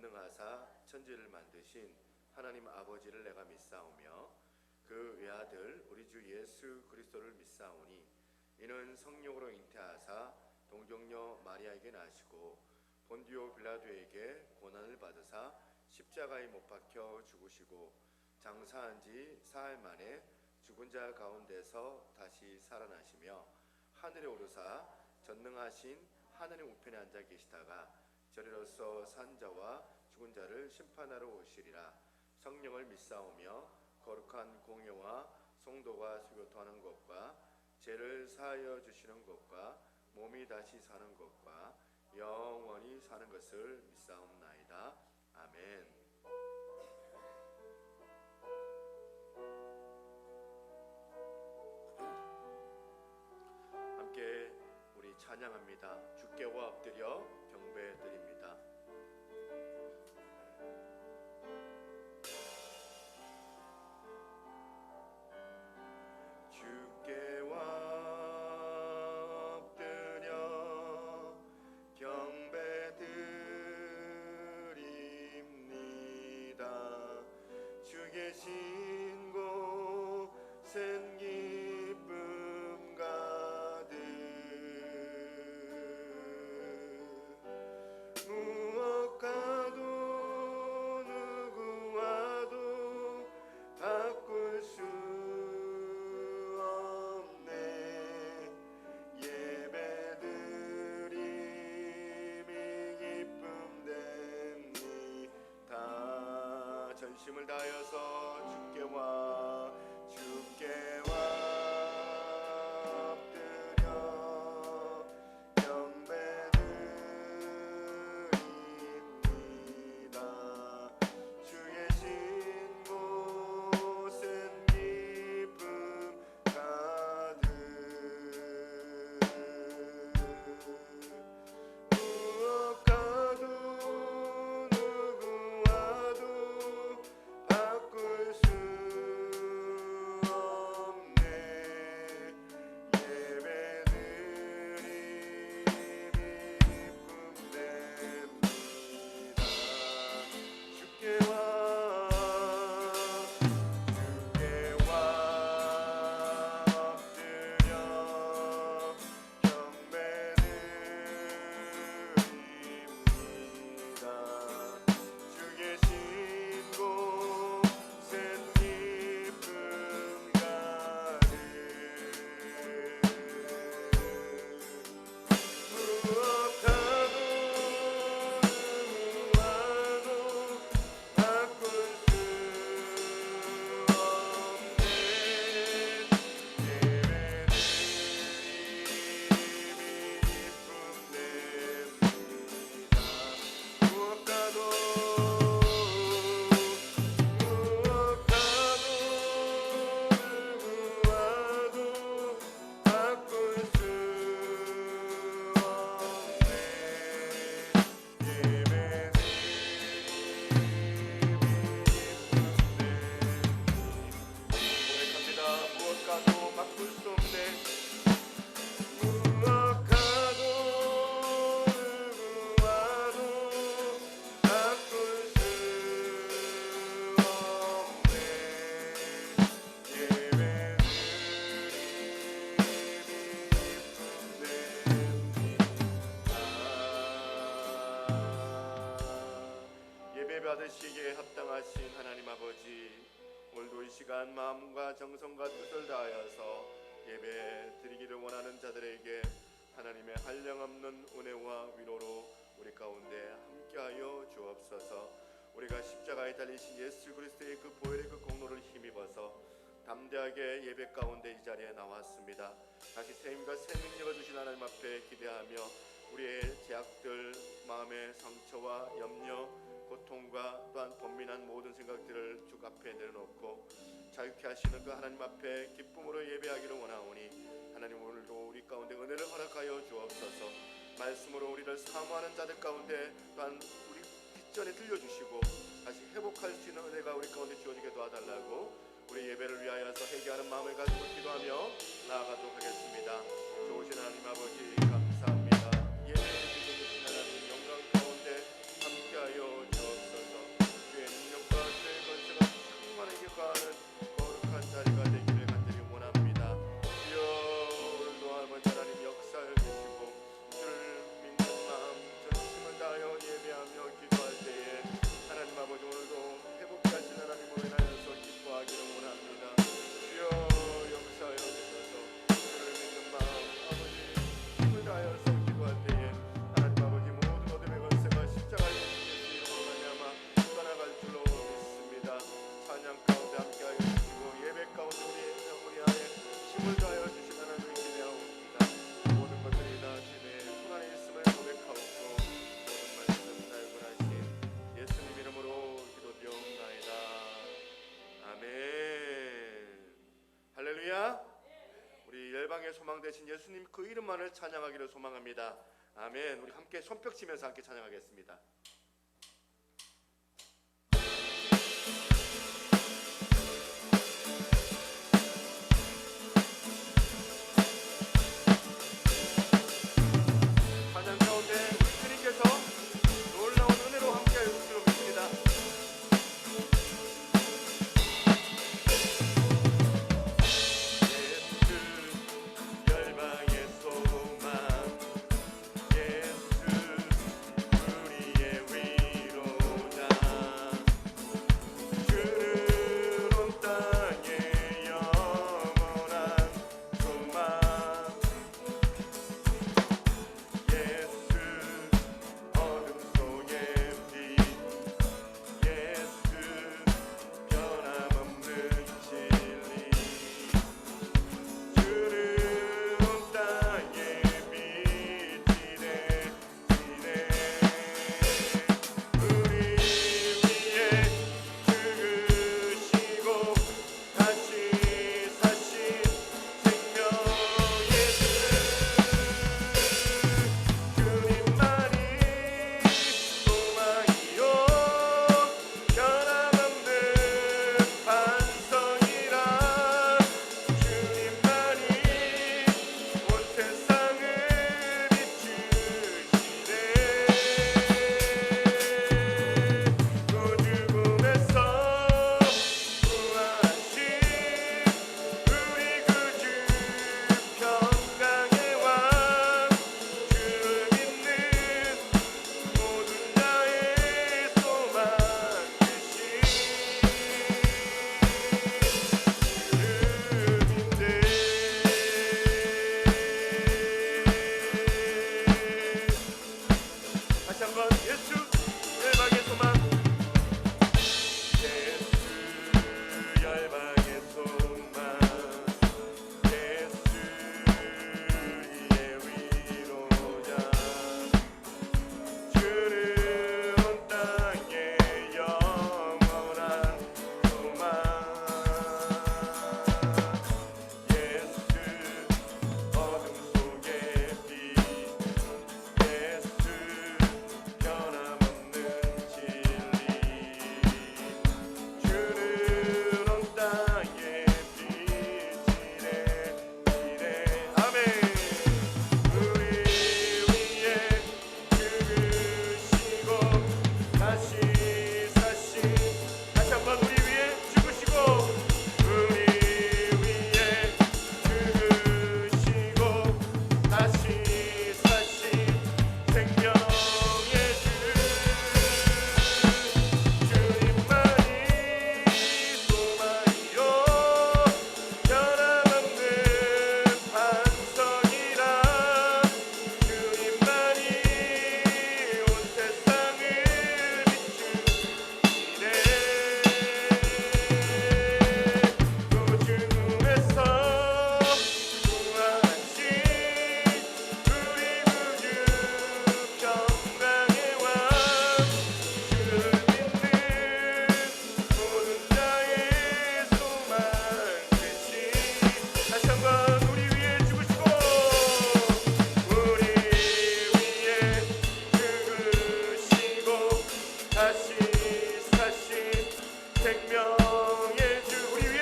전능하사 천지를 만드신 하나님 아버지를 내가 믿사오며 그 외아들 우리 주 예수 그리스도를 믿사오니 이는 성령으로 잉태하사 동정녀 마리아에게 나시고 본디오 빌라도에게 고난을 받으사 십자가에 못 박혀 죽으시고 장사한 지 사흘 만에 죽은 자 가운데서 다시 살아나시며 하늘에 오르사 전능하신 하느님 우편에 앉아 계시다가 저리로서 산 자와 죽은 자를 심판하러 오시리라. 성령을 믿사오며 거룩한 공예와 성도가 수교토하는 것과 죄를 사하여 주시는 것과 몸이 다시 사는 것과 영원히 사는 것을 믿사옵나이다. 아멘. 함께 우리 찬양합니다. 주께와 엎드려 경배드립니다. 계신 곳엔 기쁨 가득 무엇과도 누구와도 바꿀 수 없네. 예배드림이 기쁨 됩니다. 전심을 다하여서 주께와 엎드려 경배드립니다. 주 계신 곳은 기쁨 가득 무엇과도 누구와도 바꿀 수 없네. 예배드림이 기쁨 됩니다. 주께와 엎드려 경배드립니다. 주 계신 곳엔 기쁨 가득 무엇과도 누구와도 바꿀 수 없네. 예배드림이 기쁨 됩니다. 무엇과도 누구와도 바꿀 수 없네. 예배드림이 기쁨 됩니다. 무엇과도 바꿀 수 없네. 무엇과도 누구와도 바꿀 수 없네. 예배드림이 기쁨 됩니다. 예배 받으시기에 합당하신 하나님 아버지, 오늘도 이 시간 마음과 정성과 뜻을 다하여서 예배 드리기를 원하는 자들에게 하나님의 한량없는 은혜와 위로로 우리 가운데 함께하여 주옵소서. 우리가 십자가에 달리신 예수 그리스도의 그 보혈의 그 공로를 힘입어서 담대하게 예배 가운데 이 자리에 나왔습니다. 다시 새 힘과 새 능력을 주신 하나님 앞에 기대하며 우리의 죄악들, 마음의 상처와 염려, 고통과 또한 번민한 모든 생각들을 주 앞에 내려놓고 자유케 하시는 그 하나님 앞에 기쁨으로 예배하기를 원하오니 하나님 오늘도 우리 가운데 은혜를 허락하여 주옵소서. 말씀으로 우리를 사모하는 자들 가운데 또한 우리 뒷전에 들려주시고 다시 회복할 수 있는 은혜가 우리 가운데 주어지게 도와달라고 우리 예배를 위하여서 회개하는 마음을 가지고 기도하며 나아가도록 하겠습니다. 좋으신 하나님 아버지 감사합니다. 예배를 드리고 계신 하나님 영광 가운데 함께하여 주옵소서. 세상의 소망 되신 예수님 그 이름만을 찬양하기를 소망합니다. 아멘. 우리 함께 손뼉 치면서 함께 찬양하겠습니다. 찬양 가운데 주님께서 놀라운 은혜로 함께하여 주시고 계십니다. 열방의 소망 예수 우리의 위로자 주는 온 땅에 영원한 소망 예수 어둠 속의 빛 예수 변함없는 진리 주는 온 땅에 빛이네 우리 위에 죽으시고 다시 사신 생명의 주님만이 소망이요 변함없는 반석이라 주님만이 온 세상을 비추시네 또 죽음에서 구하신 우리 구주 평강의 왕 주를 믿는 모든 자의 소망 되신 주님인데 다시 한번 예수 열방의 소망 예수 열방의 소망 예수 우리의 위로자 주는 온 땅에 영원한 소망 예수 어둠 속의 빛 예수 변함없는 진리 주는 온 땅에 빛이네 아멘 우리 위에 죽으시고 다시 사신 다시 한번 우리 위에 죽으시고 우리 위에 죽으시고 다시 사신 생명의 주님만이 소망이요 변함없는 반석이라 주님만이 온 세상을 비추시네 또 죽음에서 구하신 우리 구주 평강의 왕 주를 믿는 모든 자의 소망 되신 다시 한번 우리 위에 죽으시고 우리 위에 죽으시고 다시 사신 생명의 주 우리 위에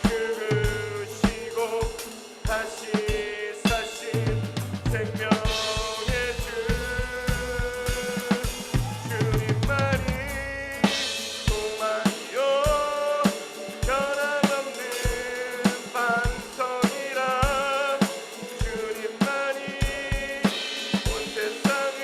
죽으시고 다시 사신 생명의 주 주님만이 소망이요 변함없는 반석이라 주님만이 온 세상을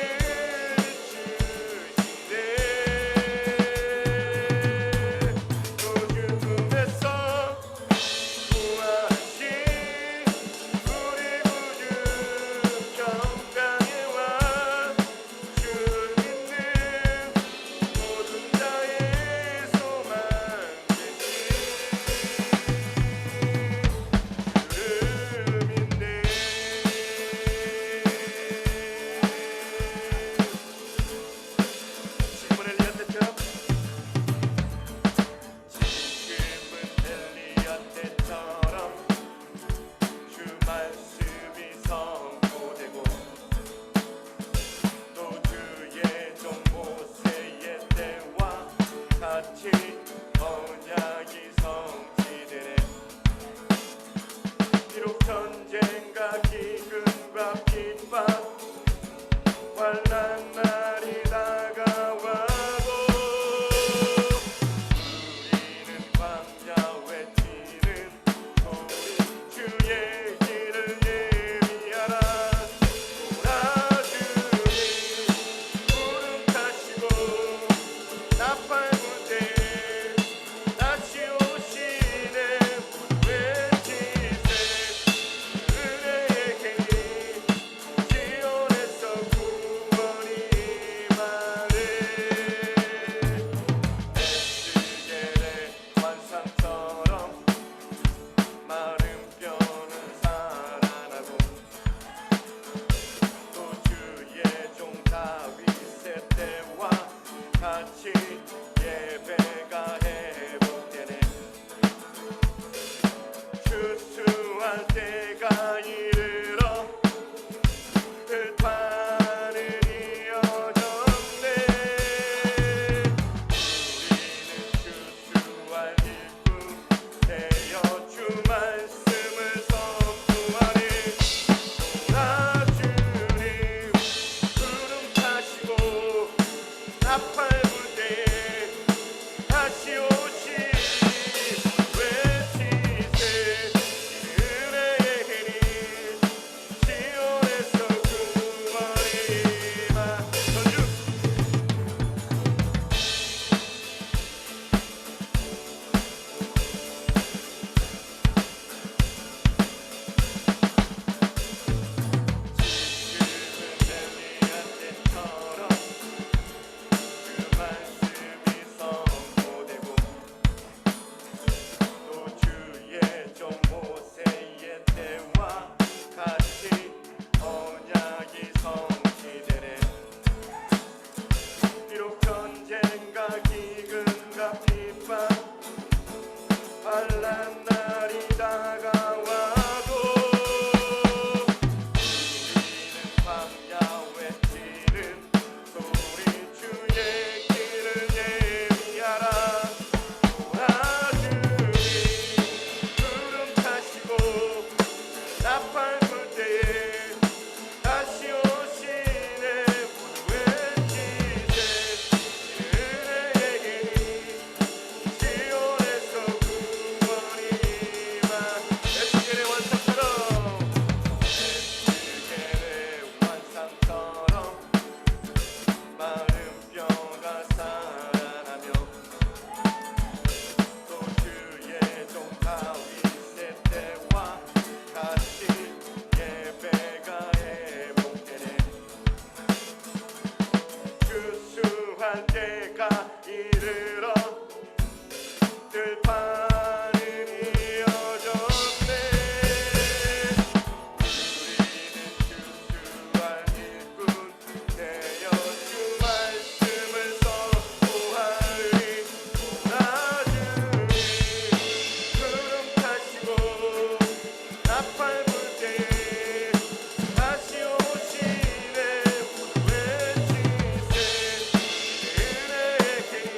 환난 날이 다가와도 우리는 광야 외치는 소리 주의 길을 예비하라. 도라주님 구름 타시고 나팔 불 때 다시 오시네. 외치세 은혜의 계리 지온에서 구원이 임하네. 에스겔의 환상처럼 마른 뼈는 살아나고 또 주의 종 다윗의 때와 같이 예배가 회복되네. 추수할 때가 이르러 들판은 이어졌네. 우리는 추수할 일꾼 되어 주 말씀을 선포하네. 도라주님 구름 타시고 나팔 불 때 다시 오시니 외치세 은혜의 계리 지온에서 구원이 임하. 전주 지금은 엘리야 때처럼 그 말씀이 선포되고 또 주의 종 모세의 때와 같이 언약이 성취되네. 비록 전쟁과 기근과 핍박 환난 날이 다가와도 우리는 광야 외치는 소리 주의 길을 예비하라. 도라주님 구름 타시고 나팔 불 때에 다시 오시네. 외치세 은혜의 계리 지온에서 구원이 임하. 에스겔의 환상처럼 에스겔의 환상처럼 마른 뼈가 살아나며 또 주의 종 다윗의 때와 같이 예배가 회복되네. 추수할 때가 이르러 들판은 이어졌네. 우리는 추수할 일꾼 되어 주 말씀을 선포하리. 도라주님 구름 타시고 나팔 불 때 다시 오시네. 외치세 은혜의 계리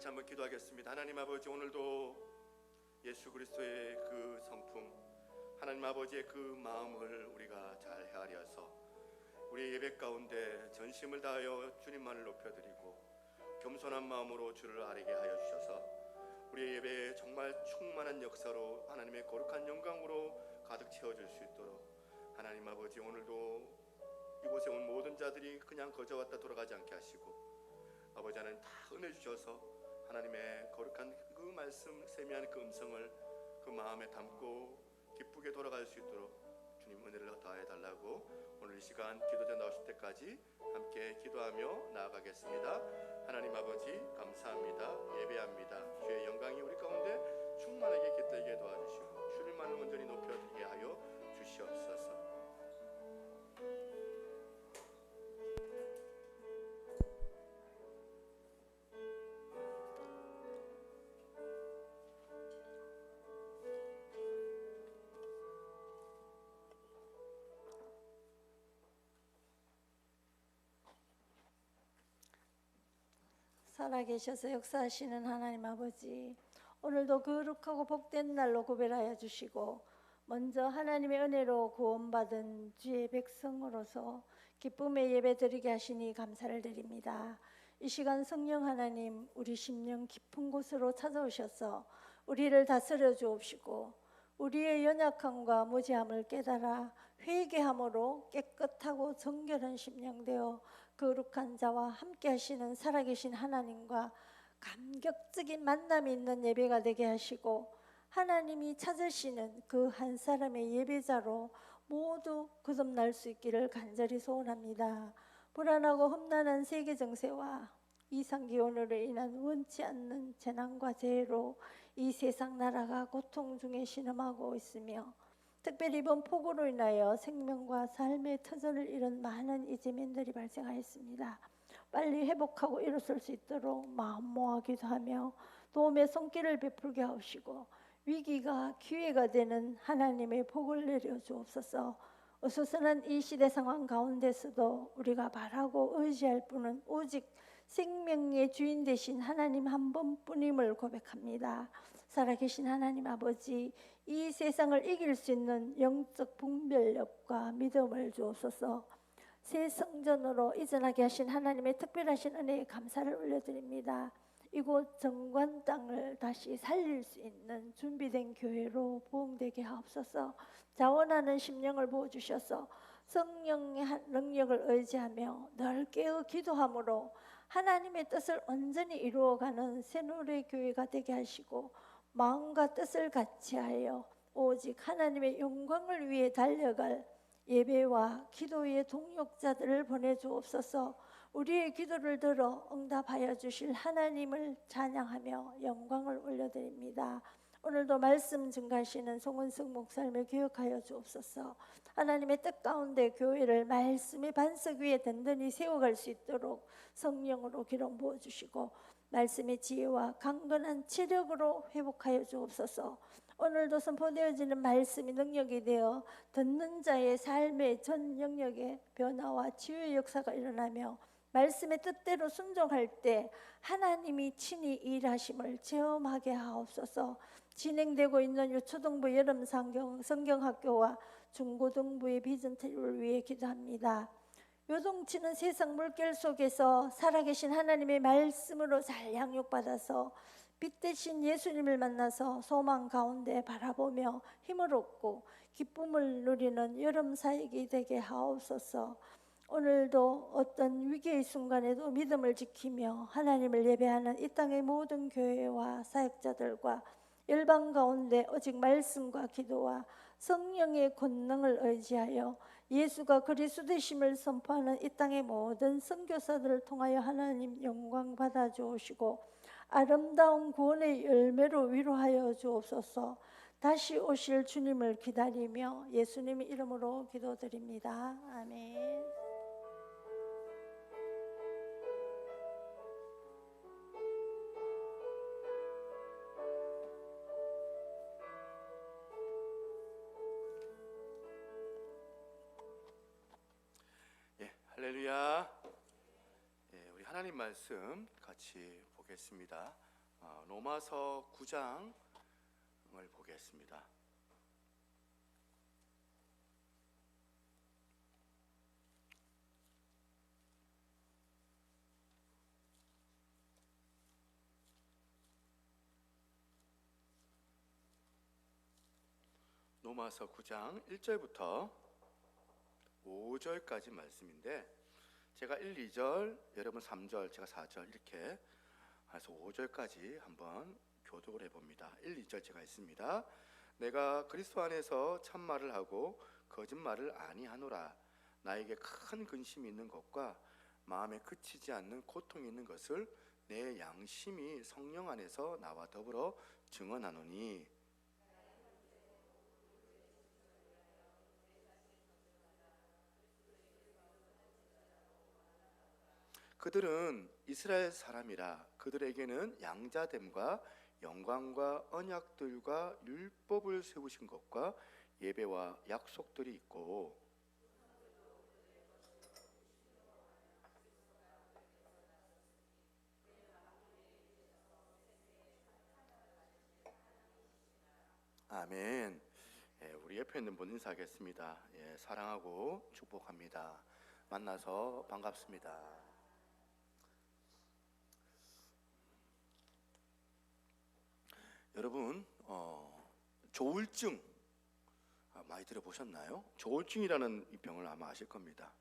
같이 한번 기도하겠습니다. 하나님 아버지, 오늘도 예수 그리스도의 그 성품, 하나님 아버지의 그 마음을 우리가 잘 헤아려서 우리의 예배 가운데 전심을 다하여 주님만을 높여드리고 겸손한 마음으로 주를 아뢰게 하여 주셔서 우리의 예배에 정말 충만한 역사로 하나님의 거룩한 영광으로 가득 채워질 수 있도록 하나님 아버지, 오늘도 이곳에 온 모든 자들이 그냥 거저 왔다 돌아가지 않게 하시고 아버지 하나님 다 은혜 주셔서 하나님의 거룩한 그 말씀, 세미한 그 음성을 그 마음에 담고 기쁘게 돌아갈 수 있도록 주님 은혜를 더해 달라고 오늘 이 시간 기도자 나오실 때까지 함께 기도하며 나아가겠습니다. 하나님 아버지, 감사합니다. 예배합니다. 주의 영광이 우리 가운데 충만하게 깃들게 도와주시고 주님만을 온전히 높여드리게 하여 주시옵소서. 살아계셔서 역사하시는 하나님 아버지, 오늘도 거룩하고 복된 날로 구별하여 주시고 먼저 하나님의 은혜로 구원받은 주의 백성으로서 기쁨의 예배 드리게 하시니 감사를 드립니다. 이 시간 성령 하나님, 우리 심령 깊은 곳으로 찾아오셔서 우리를 다스려 주옵시고 우리의 연약함과 무지함을 깨달아 회개함으로 깨끗하고 정결한 심령 되어 거룩한 자와 함께 하시는 살아계신 하나님과 감격적인 만남이 있는 예배가 되게 하시고 하나님이 찾으시는 그 한 사람의 예배자로 모두 거듭날 수 있기를 간절히 소원합니다. 불안하고 험난한 세계 정세와 이상기온으로 인한 원치 않는 재난과 재해로 이 세상 나라가 고통 중에 신음하고 있으며 특별히 이번 폭우로 인하여 생명과 삶의 터전을 잃은 많은 이재민들이 발생하였습니다. 빨리 회복하고 일어설 수 있도록 마음 모아 기도하며 도움의 손길을 베풀게 하시고 위기가 기회가 되는 하나님의 복을 내려 주옵소서. 어수선한 이 시대 상황 가운데서도 우리가 바라고 의지할 분은 오직 생명의 주인 되신 하나님 한 분뿐임을 고백합니다. 살아계신 하나님 아버지, 이 세상을 이길 수 있는 영적 분별력과 믿음을 주옵소서. 새 성전으로 이전하게 하신 하나님의 특별하신 은혜에 감사를 올려드립니다. 이곳 정관 땅을 다시 살릴 수 있는 준비된 교회로 부흥되게 하옵소서. 자원하는 심령을 부어주셔서 성령의 능력을 의지하며 늘 깨어 기도함으로 하나님의 뜻을 온전히 이루어가는 새노래 교회가 되게 하시고 마음과 뜻을 같이하여 오직 하나님의 영광을 위해 달려갈 예배와 기도의 동역자들을 보내주옵소서. 우리의 기도를 들어 응답하여 주실 하나님을 찬양하며 영광을 올려드립니다. 오늘도 말씀 증가하시는 송은숙 목사님을 기억하여 주옵소서. 하나님의 뜻 가운데 교회를 말씀의 반석 위에 든든히 세워갈 수 있도록 성령으로 기름 부어주시고 말씀의 지혜와 강건한 체력으로 회복하여 주옵소서. 오늘도 선포되어지는 말씀이 능력이 되어 듣는 자의 삶의 전 영역에 변화와 치유의 역사가 일어나며 말씀의 뜻대로 순종할 때 하나님이 친히 일하심을 체험하게 하옵소서. 진행되고 있는 유초등부 여름 성경학교와 중고등부의 비전트를 위해 기도합니다. 요동치는 세상 물결 속에서 살아계신 하나님의 말씀으로 잘 양육받아서 빛 대신 예수님을 만나서 소망 가운데 바라보며 힘을 얻고 기쁨을 누리는 여름 사역이 되게 하옵소서. 오늘도 어떤 위기의 순간에도 믿음을 지키며 하나님을 예배하는 이 땅의 모든 교회와 사역자들과 열방 가운데 오직 말씀과 기도와 성령의 권능을 의지하여 예수가 그리스도 되심을 선포하는 이 땅의 모든 선교사들을 통하여 하나님 영광 받아 주옵시고 아름다운 구원의 열매로 위로하여 주옵소서. 다시 오실 주님을 기다리며 예수님의 이름으로 기도드립니다. 아멘. 할렐루야. 우리 하나님 말씀 같이 보겠습니다. 로마서 9장을 보겠습니다. 로마서 9장 1절부터 5절까지 말씀인데 제가 1, 2절, 여러분 3절, 제가 4절 이렇게 해서 5절까지 한번 교독을 해봅니다. 1, 2절 제가 했습니다. 내가 그리스도 안에서 참말을 하고 거짓말을 아니하노라. 나에게 큰 근심이 있는 것과 마음에 그치지 않는 고통이 있는 것을 내 양심이 성령 안에서 나와 더불어 증언하노니 그들은 이스라엘 사람이라 그들에게는 양자됨과 영광과 언약들과 율법을 세우신 것과 예배와 약속들이 있고 아멘. 우리 옆에 있는 분 인사하겠습니다. 사랑하고 축복합니다. 만나서 반갑습니다. 여러분 조울증 많이 들어보셨나요? 조울증이라는 이 병을 아마 아실 겁니다.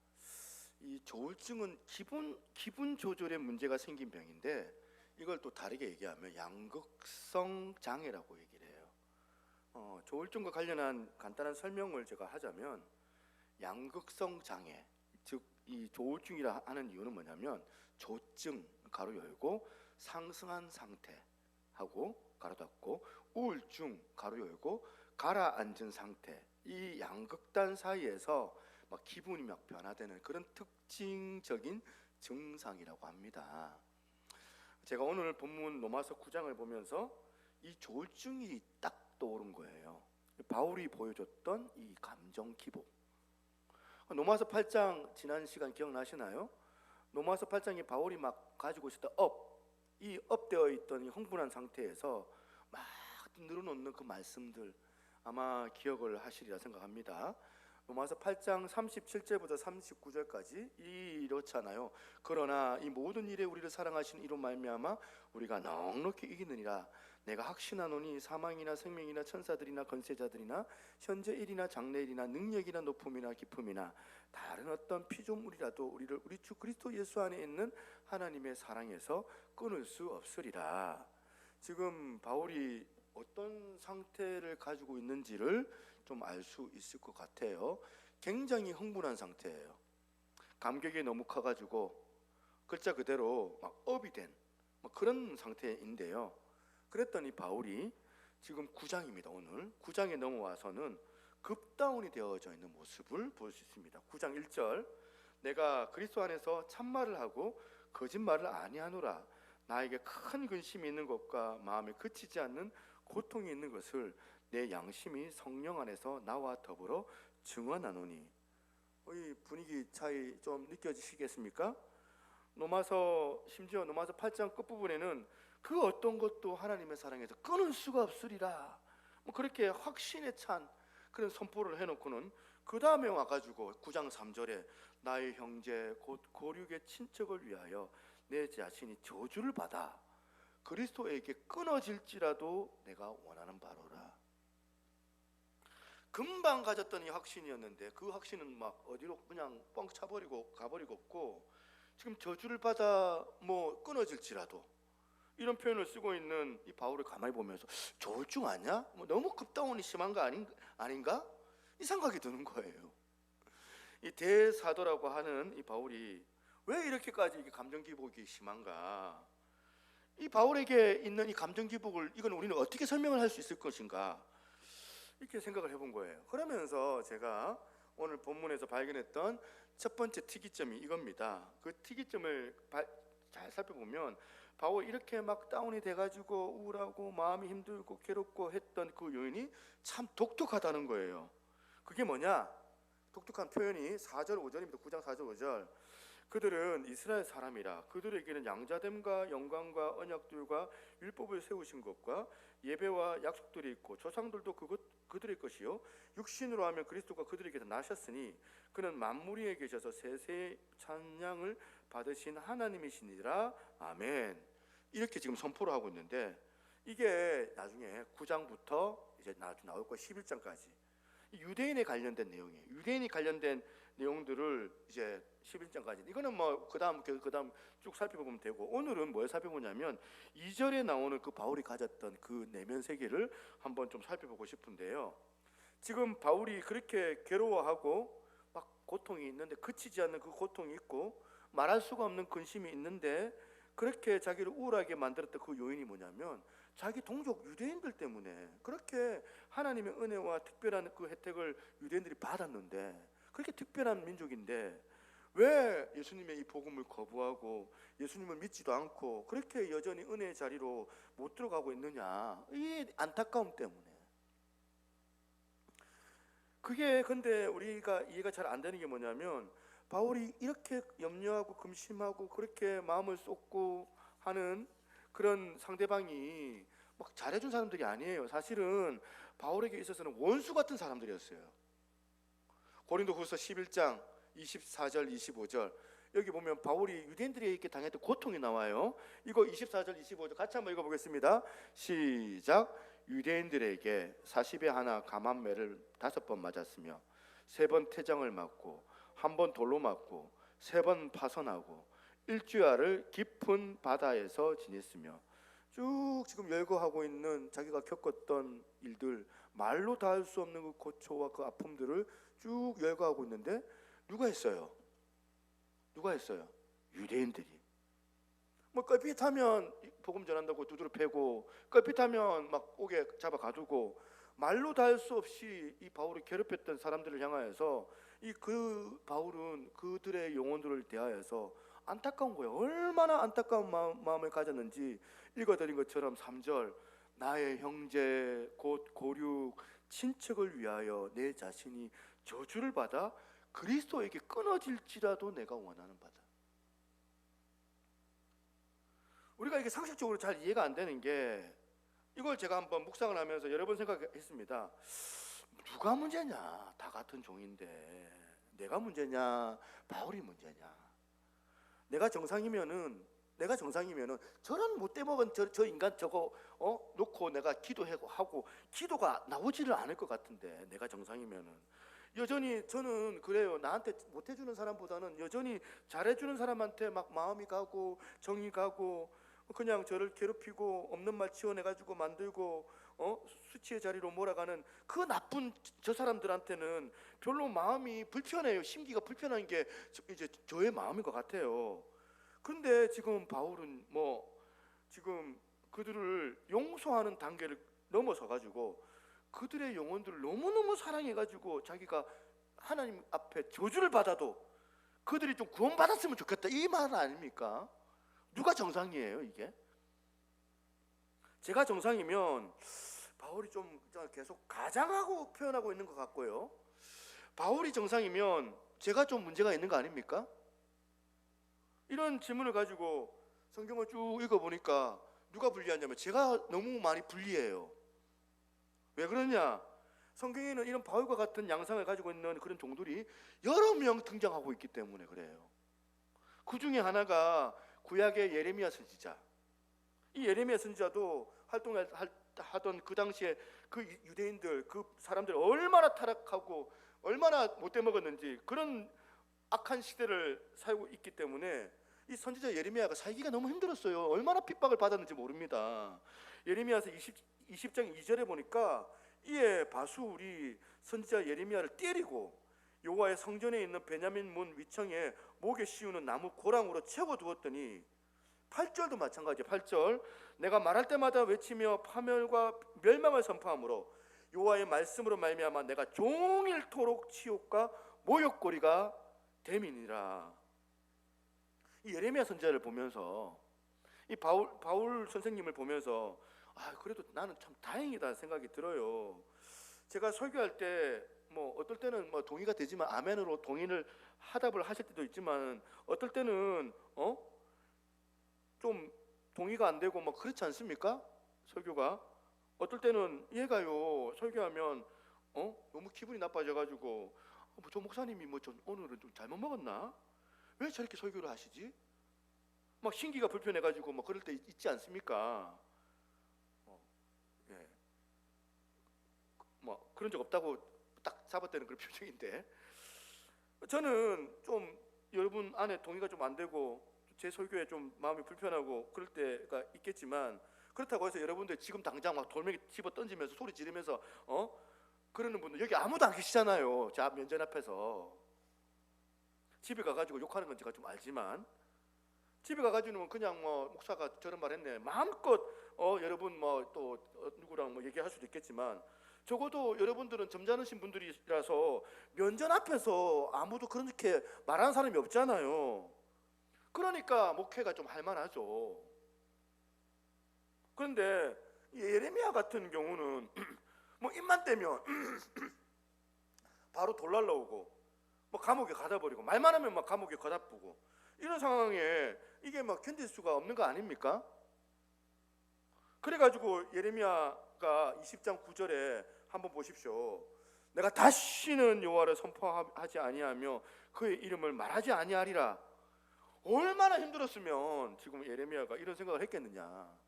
이 조울증은 기분 조절에 문제가 생긴 병인데 이걸 또 다르게 얘기하면 양극성 장애라고 얘기를 해요. 조울증과 관련한 간단한 설명을 제가 하자면 양극성 장애, 즉 이 조울증이라 하는 이유는 뭐냐면 조증 가로 열고 상승한 상태하고 가로 닫고 우울증 가로 열고 가라앉은 상태, 이 양극단 사이에서 막 기분이 막 변화되는 그런 특징적인 증상이라고 합니다. 제가 오늘 본문 로마서 9장을 보면서 이 조울증이 딱 떠오른 거예요. 바울이 보여줬던 이 감정 기복. 로마서 8장 지난 시간 기억나시나요? 로마서 8장이 바울이 막 가지고 있었던 이 업되어 있던 이 흥분한 상태에서 막 늘어놓는 그 말씀들 아마 기억을 하시리라 생각합니다. 로마서 8장 37절부터 39절까지 이렇잖아요. 그러나 이 모든 일에 우리를 사랑하시는 이로 말미암아 우리가 넉넉히 이기느니라. 내가 확신하노니 사망이나 생명이나 천사들이나 권세자들이나 현재 일이나 장래일이나 능력이나 높음이나 깊음이나 다른 어떤 피조물이라도 우리를 우리 주 그리스도 예수 안에 있는 하나님의 사랑에서 끊을 수 없으리라. 지금 바울이 어떤 상태를 가지고 있는지를 좀 알 수 있을 것 같아요. 굉장히 흥분한 상태예요. 감격이 너무 커가지고 글자 그대로 막 업이 된 그런 상태인데요. 그랬더니 바울이 지금 9장입니다. 오늘 9장에 넘어와서는 급다운이 되어져 있는 모습을 볼 수 있습니다. 9장 1절 내가 그리스도 안에서 참말을 하고 거짓말을 아니하노라. 나에게 큰 근심이 있는 것과 마음에 그치지 않는 고통이 있는 것을 내 양심이 성령 안에서 나와 더불어 증언하노니. 이 분위기 차이 좀 느껴지시겠습니까? 심지어 로마서 8장 끝부분에는 그 어떤 것도 하나님의 사랑에서 끊을 수가 없으리라 그렇게 확신에 찬 그런 선포를 해놓고는 그 다음에 와가지고 9장 3절에 나의 형제 곧 고륙의 친척을 위하여 내 자신이 저주를 받아 그리스도에게 끊어질지라도 내가 원하는 바로라. 금방 가졌던 이 확신이었는데 그 확신은 막 어디로 그냥 뻥 차버리고 가버리고 없고 지금 저주를 받아 끊어질지라도 이런 표현을 쓰고 있는 이 바울을 가만히 보면서 조울증 아니야? 너무 급다운이 심한 거 아닌가? 이 생각이 드는 거예요. 이 대사도라고 하는 이 바울이 왜 이렇게까지 감정 기복이 심한가? 이 바울에게 있는 이 감정 기복을 이건 우리는 어떻게 설명을 할 수 있을 것인가? 이렇게 생각을 해본 거예요. 그러면서 제가 오늘 본문에서 발견했던 첫 번째 특이점이 이겁니다. 그 특이점을 잘 살펴보면 바울 이렇게 막 다운이 돼가지고 우울하고 마음이 힘들고 괴롭고 했던 그 요인이 참 독특하다는 거예요. 그게 뭐냐? 독특한 표현이 4절 5절입니다. 9장 4절 5절 그들은 이스라엘 사람이라 그들에게는 양자됨과 영광과 언약들과 율법을 세우신 것과 예배와 약속들이 있고 조상들도 그들의 것이요 육신으로 하면 그리스도가 그들에게서 나셨으니 그는 만물 위에 계셔서 세세의 찬양을 받으신 하나님이시니라. 아멘. 이렇게 지금 선포를 하고 있는데, 이게 나중에 9장부터 이제 나올 거 11장까지 유대인에 관련된 내용이에요. 유대인이 관련된 내용들을 이제 11장까지, 이거는 뭐 그다음 쭉 살펴보면 되고, 오늘은 뭘 살펴보냐면 2절에 나오는 그 바울이 가졌던 그 내면 세계를 한번 좀 살펴보고 싶은데요. 지금 바울이 그렇게 괴로워하고 막 고통이 있는데 그치지 않는 그 고통이 있고 말할 수가 없는 근심이 있는데, 그렇게 자기를 우울하게 만들었던 그 요인이 뭐냐면 자기 동족 유대인들 때문에. 그렇게 하나님의 은혜와 특별한 그 혜택을 유대인들이 받았는데, 그렇게 특별한 민족인데 왜 예수님의 이 복음을 거부하고 예수님을 믿지도 않고 그렇게 여전히 은혜의 자리로 못 들어가고 있느냐, 이 안타까움 때문에. 그게 근데 우리가 이해가 잘 안 되는 게 뭐냐면, 바울이 이렇게 염려하고 금심하고 그렇게 마음을 쏟고 하는 그런 상대방이 막 잘해준 사람들이 아니에요. 사실은 바울에게 있어서는 원수 같은 사람들이었어요. 고린도후서 11장 24절 25절 여기 보면 바울이 유대인들에게 당했던 고통이 나와요. 이거 24절 25절 같이 한번 읽어보겠습니다. 시작. 유대인들에게 40에 하나 감한매를 5번 맞았으며 3번 태장을 맞고 1번 돌로 맞고 3번 파선하고 일주야를 깊은 바다에서 지냈으며, 쭉 지금 열거하고 있는 자기가 겪었던 일들, 말로 다 할 수 없는 그 고초와 그 아픔들을 쭉 열거하고 있는데, 누가 했어요? 누가 했어요? 유대인들이. 뭐 껄핏하면 복음 전한다고 두드려 패고, 껄핏하면 막 옥에 잡아 가두고, 말로 다 할 수 없이 이 바울을 괴롭혔던 사람들을 향하여서 그 바울은 그들의 영혼들을 대하여서 안타까운 거예요. 얼마나 안타까운 마음을 가졌는지 읽어드린 것처럼 3절, 나의 형제 곧 고륙 친척을 위하여 내 자신이 저주를 받아 그리스도에게 끊어질지라도 내가 원하는 바다. 우리가 이게 상식적으로 잘 이해가 안 되는 게, 이걸 제가 한번 묵상을 하면서 여러 번 생각했습니다. 누가 문제냐? 다 같은 종인데 내가 문제냐? 바울이 문제냐? 내가 정상이면은 저런 못돼 먹은 저 인간 저거 놓고 내가 기도하고 기도가 나오지를 않을 것 같은데, 내가 정상이면은. 여전히 저는 그래요. 나한테 못해주는 사람보다는 여전히 잘해주는 사람한테 막 마음이 가고 정이 가고, 그냥 저를 괴롭히고 없는 말 지어내가지고 만들고 수치의 자리로 몰아가는 그 나쁜 저 사람들한테는 별로 마음이 불편해요. 심기가 불편한 게 이제 저의 마음인 것 같아요. 그런데 지금 바울은 지금 그들을 용서하는 단계를 넘어서 가지고 그들의 영혼들을 너무너무 사랑해가지고 자기가 하나님 앞에 저주를 받아도 그들이 좀 구원받았으면 좋겠다, 이 말 아닙니까? 누가 정상이에요 이게? 제가 정상이면 바울이 좀 계속 가장하고 표현하고 있는 것 같고요, 바울이 정상이면 제가 좀 문제가 있는 거 아닙니까? 이런 질문을 가지고 성경을 쭉 읽어보니까 누가 불리하냐면 제가 너무 많이 불리해요. 왜 그러냐? 성경에는 이런 바울과 같은 양상을 가지고 있는 그런 종들이 여러 명 등장하고 있기 때문에 그래요. 그 중에 하나가 구약의 예레미야 선지자. 이 예레미야 선지자도 활동을 하던 그 당시에 그 유대인들, 그 사람들이 얼마나 타락하고 얼마나 못돼 먹었는지 그런 악한 시대를 살고 있기 때문에 이 선지자 예레미야가 살기가 너무 힘들었어요. 얼마나 핍박을 받았는지 모릅니다. 예레미야서 20장 2절에 보니까 이에 바수울이 선지자 예레미야를 때리고 여호와의 성전에 있는 베냐민 문 위청에 목에 씌우는 나무 고랑으로 채워두었더니, 8절도 마찬가지예요. 8절, 내가 말할 때마다 외치며 파멸과 멸망을 선포하므로 여호와의 말씀으로 말미암아 내가 종일토록 치욕과 모욕거리가 됨이니라. 이 예레미야 선지자를 보면서, 이 바울 선생님을 보면서 그래도 나는 참 다행이다 생각이 들어요. 제가 설교할 때 뭐 어떨 때는 뭐 동의가 되지만 아멘으로 동의를 하답을 하실 때도 있지만 어떨 때는 좀 동의가 안 되고 뭐 그렇지 않습니까? 설교가 어떨 때는 얘가요 설교하면 너무 기분이 나빠져가지고 저 목사님이 뭐 좀 오늘은 좀 잘못 먹었나? 왜 저렇게 설교를 하시지? 막 신기가 불편해가지고 뭐 그럴 때 있지 않습니까? 예. 뭐 그런 적 없다고 딱 잡아떼는 그런 표정인데 저는 좀 여러분 안에 동의가 좀 안 되고 제 설교에 좀 마음이 불편하고 그럴 때가 있겠지만 그렇다고 해서 여러분들 지금 당장 막 돌멩이 집어 던지면서 소리 지르면서 그러는 분들 여기 아무도 안 계시잖아요. 제 면전 앞에서 집에 가가지고 욕하는 건 제가 좀 알지만 집에 가가지고는 그냥 뭐 목사가 저런 말 했네 마음껏 여러분 뭐 또 누구랑 뭐 얘기할 수도 있겠지만 적어도 여러분들은 점잖으신 분들이라서 면전 앞에서 아무도 그렇게 말하는 사람이 없잖아요. 그러니까 목회가 좀 할만하죠. 그런데 예레미야 같은 경우는 뭐 입만 떼면 바로 돌 날라오고 뭐 감옥에 가다 버리고 말만 하면 막 감옥에 가다 뿌고 이런 상황에 이게 막 견딜 수가 없는 거 아닙니까? 그래가지고 예레미야가 20장 9절에 한번 보십시오. 내가 다시는 여호와를 선포하지 아니하며 그의 이름을 말하지 아니하리라. 얼마나 힘들었으면 지금 예레미야가 이런 생각을 했겠느냐.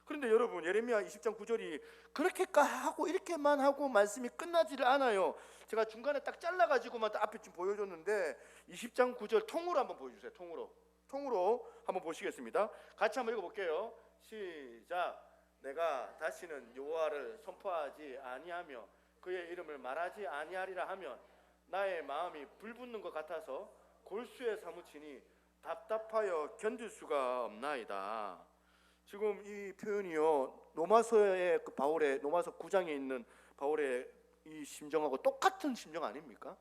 그런데 여러분 예레미야 20장 9절이 그렇게 하고 이렇게만 하고 말씀이 끝나지를 않아요. 제가 중간에 딱 잘라가지고만 앞에 좀 보여줬는데 20장 9절 통으로 한번 보여주세요. 통으로 한번 보시겠습니다. 같이 한번 읽어볼게요. 시작. 내가 다시는 여호와를 선포하지 아니하며 그의 이름을 말하지 아니하리라 하면 나의 마음이 불붙는 것 같아서 골수에 사무치니 답답하여 견딜 수가 없나이다. 지금 이 표현이요 로마서의 그 바울의 로마서 9장에 있는 바울의 이 심정하고 똑같은 심정 아닙니까?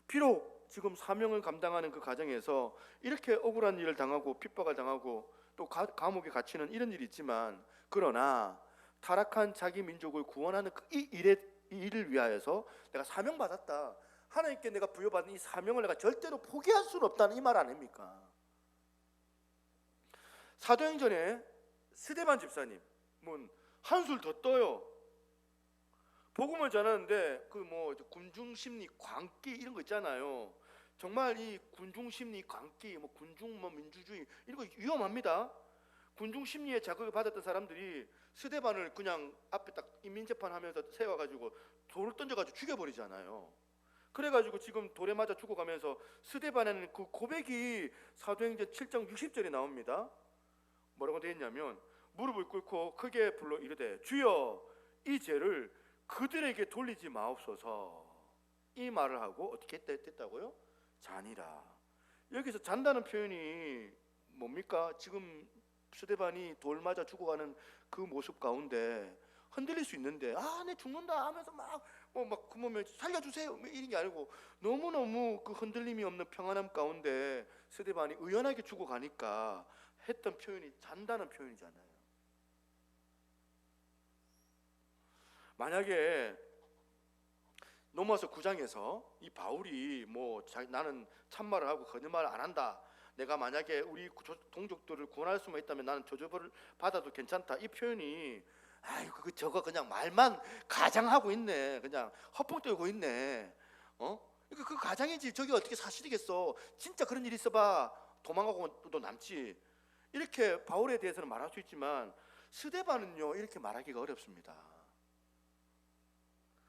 비록 지금 사명을 감당하는 그 과정에서 이렇게 억울한 일을 당하고 핍박을 당하고 또 감옥에 갇히는 이런 일이 있지만 그러나 타락한 자기 민족을 구원하는 이 일을 위하여서 내가 사명받았다. 하나님께 내가 부여받은 이 사명을 내가 절대로 포기할 수는 없다는 이 말 아닙니까? 사도행전에 스데반 집사님은 한술 더 떠요. 복음을 전하는데 그 뭐 군중심리 광기 이런 거 있잖아요. 정말 이 군중심리 광기 뭐 군중 뭐 민주주의 이런 거 위험합니다. 군중심리에 자극을 받았던 사람들이 스데반을 그냥 앞에 딱 인민재판하면서 세워가지고 돌을 던져가지고 죽여버리잖아요. 그래가지고 지금 돌에 맞아 죽어가면서 스데반에는 그 고백이 사도행전 7장 60절에 나옵니다. 뭐라고 되어 있냐면 무릎을 꿇고 크게 불러 이르되 주여 이 죄를 그들에게 돌리지 마옵소서. 이 말을 하고 어떻게 됐다고요? 자니라. 여기서 잔다는 표현이 뭡니까? 지금 스데반이 돌 맞아 죽어가는 그 모습 가운데 흔들릴 수 있는데 내 죽는다 하면서 막 그러면 살려주세요 이런 게 아니고 너무너무 그 흔들림이 없는 평안함 가운데 스데반이 의연하게 죽어가니까 했던 표현이 잔다는 표현이잖아요. 만약에 로마서 9장에서 이 바울이 나는 참말을 하고 거짓말을 안 한다. 내가 만약에 우리 동족들을 구원할 수만 있다면 나는 저주를 받아도 괜찮다. 이 표현이 저거 그냥 말만 가장하고 있네. 그냥 헛봉 떨고 있네. 그 가장이지. 저게 어떻게 사실이겠어. 진짜 그런 일이 있어봐 도망가고 또 남지. 이렇게 바울에 대해서는 말할 수 있지만 스데반은요 이렇게 말하기가 어렵습니다.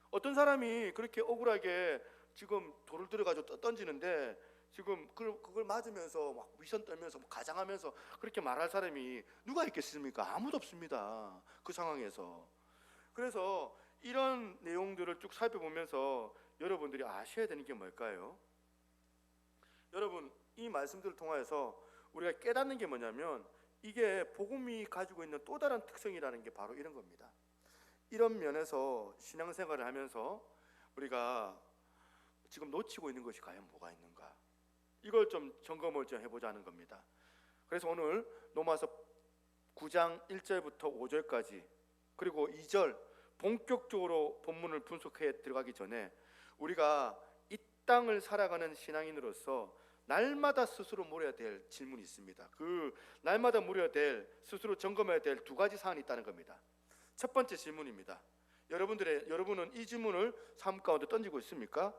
어떤 사람이 그렇게 억울하게 지금 돌을 들어가지고 던지는데 지금 그걸 맞으면서 막 위선 떨면서 가장하면서 그렇게 말할 사람이 누가 있겠습니까? 아무도 없습니다. 그 상황에서. 그래서 이런 내용들을 쭉 살펴보면서 여러분들이 아셔야 되는 게 뭘까요? 여러분 이 말씀들을 통해서 우리가 깨닫는 게 뭐냐면 이게 복음이 가지고 있는 또 다른 특성이라는 게 바로 이런 겁니다. 이런 면에서 신앙생활을 하면서 우리가 지금 놓치고 있는 것이 과연 뭐가 있는가, 이걸 좀 점검을 좀 해보자는 겁니다. 그래서 오늘 로마서 9장 1절부터 5절까지 그리고 2절 본격적으로 본문을 분석해 들어가기 전에 우리가 이 땅을 살아가는 신앙인으로서 날마다 스스로 물어야 될 질문이 있습니다. 그 날마다 물어야 될, 스스로 점검해야 될 두 가지 사안이 있다는 겁니다. 첫 번째 질문입니다. 여러분은 이 질문을 삶 가운데 던지고 있습니까?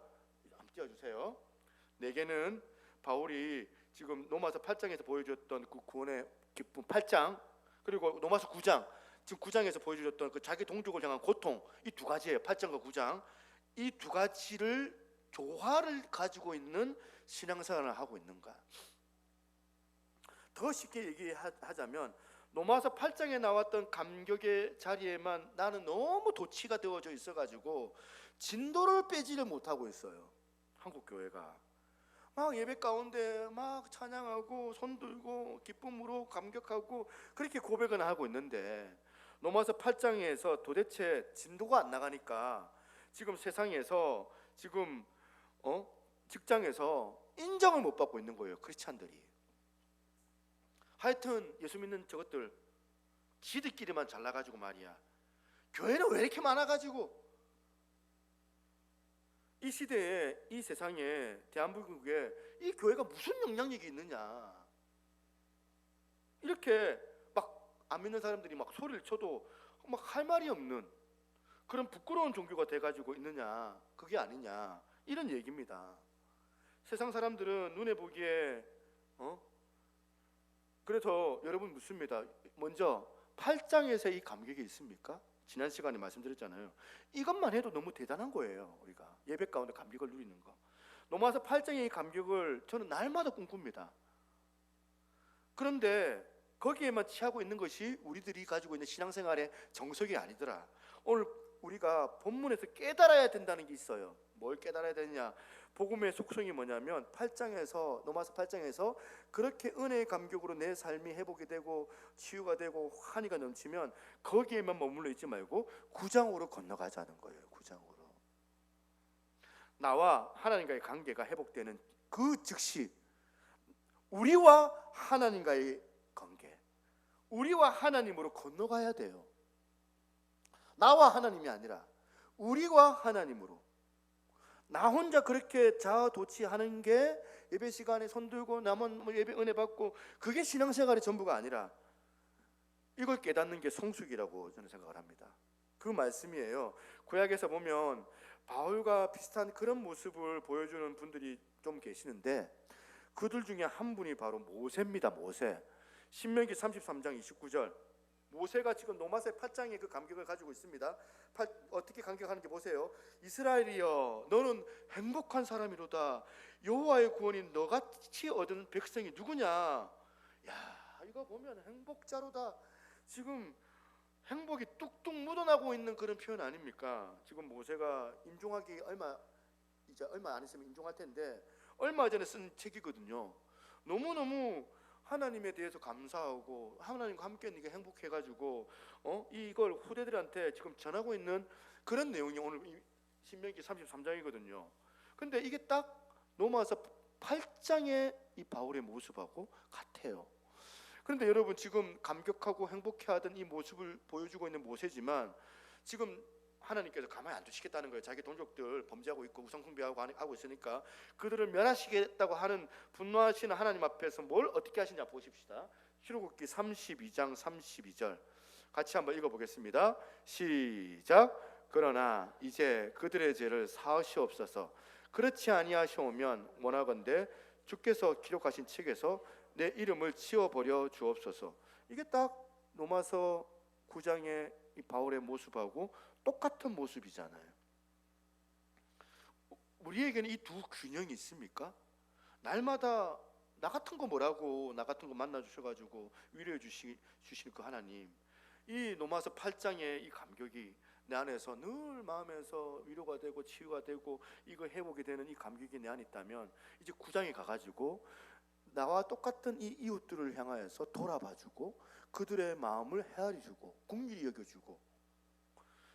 한번 띄워주세요. 내게는 바울이 지금 로마서 8장에서 보여줬던 그 구원의 기쁨 8장, 그리고 로마서 9장, 지금 9장에서 보여주셨던 그 자기 동족을 향한 고통, 이 두 가지예요. 8장과 9장. 이 두 가지를 조화를 가지고 있는 신앙생활을 하고 있는가? 더 쉽게 얘기하자면 로마서 8장에 나왔던 감격의 자리에만 나는 너무 도취가 되어져 있어가지고 진도를 빼지를 못하고 있어요. 한국 교회가 막 예배 가운데 막 찬양하고 손 들고 기쁨으로 감격하고 그렇게 고백은 하고 있는데 로마서 8장에서 도대체 진도가 안 나가니까 지금 세상에서 지금 직장에서 인정을 못 받고 있는 거예요. 크리스찬들이. 하여튼 예수 믿는 저것들 지들끼리만 잘나가지고 말이야. 교회는 왜 이렇게 많아가지고 이 시대에, 이 세상에, 대한민국에 이 교회가 무슨 영향력이 있느냐, 이렇게 막 안 믿는 사람들이 막 소리를 쳐도 막 할 말이 없는 그런 부끄러운 종교가 돼가지고 있느냐, 그게 아니냐, 이런 얘기입니다. 세상 사람들은 눈에 보기에 그래서 여러분 묻습니다. 먼저 8장에서 이 감격이 있습니까? 지난 시간에 말씀드렸잖아요. 이것만 해도 너무 대단한 거예요. 우리가 예배 가운데 감격을 누리는 거. 로마서 8장의 이 감격을 저는 날마다 꿈꿉니다. 그런데 거기에만 취하고 있는 것이 우리들이 가지고 있는 신앙생활의 정석이 아니더라. 오늘 우리가 본문에서 깨달아야 된다는 게 있어요. 뭘 깨달아야 되느냐? 복음의 속성이 뭐냐면 8장에서, 로마서 8장에서 그렇게 은혜의 감격으로 내 삶이 회복이 되고 치유가 되고 환희가 넘치면 거기에만 머물러 있지 말고 9장으로 건너가자는 거예요. 9장으로 나와 하나님과의 관계가 회복되는 그 즉시 우리와 하나님과의 관계, 우리와 하나님으로 건너가야 돼요. 나와 하나님이 아니라 우리와 하나님으로. 나 혼자 그렇게 자아도취하는 게 예배 시간에 손 들고 나만 예배 은혜 받고 그게 신앙생활의 전부가 아니라 이걸 깨닫는 게 성숙이라고 저는 생각을 합니다. 그 말씀이에요. 구약에서 보면 바울과 비슷한 그런 모습을 보여주는 분들이 좀 계시는데 그들 중에 한 분이 바로 모세입니다. 모세. 신명기 33장 29절. 모세가 지금 로마서 8장의 그 감격을 가지고 있습니다. 어떻게 감격하는지 보세요. 이스라엘이여, 너는 행복한 사람이로다. 여호와의 구원이 너같이 얻은 백성이 누구냐? 야, 이거 보면 행복자로다. 지금 행복이 뚝뚝 묻어나고 있는 그런 표현 아닙니까? 지금 모세가 임종하기 얼마 안 있으면 임종할 텐데 얼마 전에 쓴 책이거든요. 너무너무 하나님에 대해서 감사하고 하나님과 함께 있는 게 행복해가지고 이걸 후대들한테 지금 전하고 있는 그런 내용이 오늘 신명기 33장이거든요. 근데 이게 딱 로마서 8장의 이 바울의 모습하고 같아요. 그런데 여러분 지금 감격하고 행복해하던 이 모습을 보여주고 있는 모세지만 지금 하나님께서 가만히 안 두시겠다는 거예요. 자기 동족들 범죄하고 있고 우상숭배하고 하고 있으니까 그들을 멸하시겠다고 하는 분노하시는 하나님 앞에서 뭘 어떻게 하시냐 보십시다. 출애굽기 32장 32절 같이 한번 읽어보겠습니다. 시작. 그러나 이제 그들의 죄를 사하시옵소서. 그렇지 아니하시오면 원하건대 주께서 기록하신 책에서 내 이름을 지워버려 주옵소서. 이게 딱 로마서 9장의 이 바울의 모습하고 똑같은 모습이잖아요. 우리에게는 이 두 균형이 있습니까? 날마다 나 같은 거 뭐라고, 나 같은 거 만나 주셔가지고 위로해 주시는 그 하나님, 이 로마서 8장의 이 감격이 내 안에서 늘 마음에서 위로가 되고 치유가 되고 이거 회복이 되는 이 감격이 내 안에 있다면 이제 9장에 가가지고 나와 똑같은 이 이웃들을 향하여서 돌아봐주고 그들의 마음을 헤아려주고 긍휼히 여겨주고.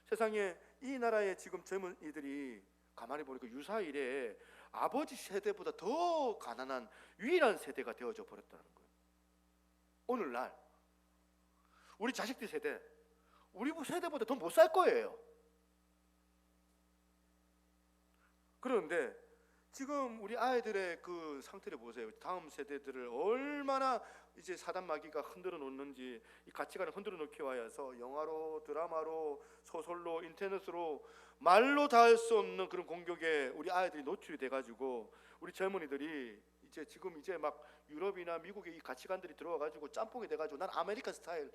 세상에 이 나라의 지금 젊은 이들이 가만히 보니까 유사 이래 아버지 세대보다 더 가난한 유일한 세대가 되어져 버렸다는 거예요. 오늘날 우리 자식들 세대, 우리 세대보다 더 못 살 거예요. 그런데 지금 우리 아이들의 그 상태를 보세요. 다음 세대들을 얼마나 이제 사단 마귀가 흔들어 놓는지, 이 가치관을 흔들어 놓기 위해서 영화로, 드라마로, 소설로, 인터넷으로 말로 다 할 수 없는 그런 공격에 우리 아이들이 노출이 돼가지고 우리 젊은이들이 이제 지금 이제 막 유럽이나 미국의 이 가치관들이 들어와가지고 짬뽕이 돼가지고 난 아메리카 스타일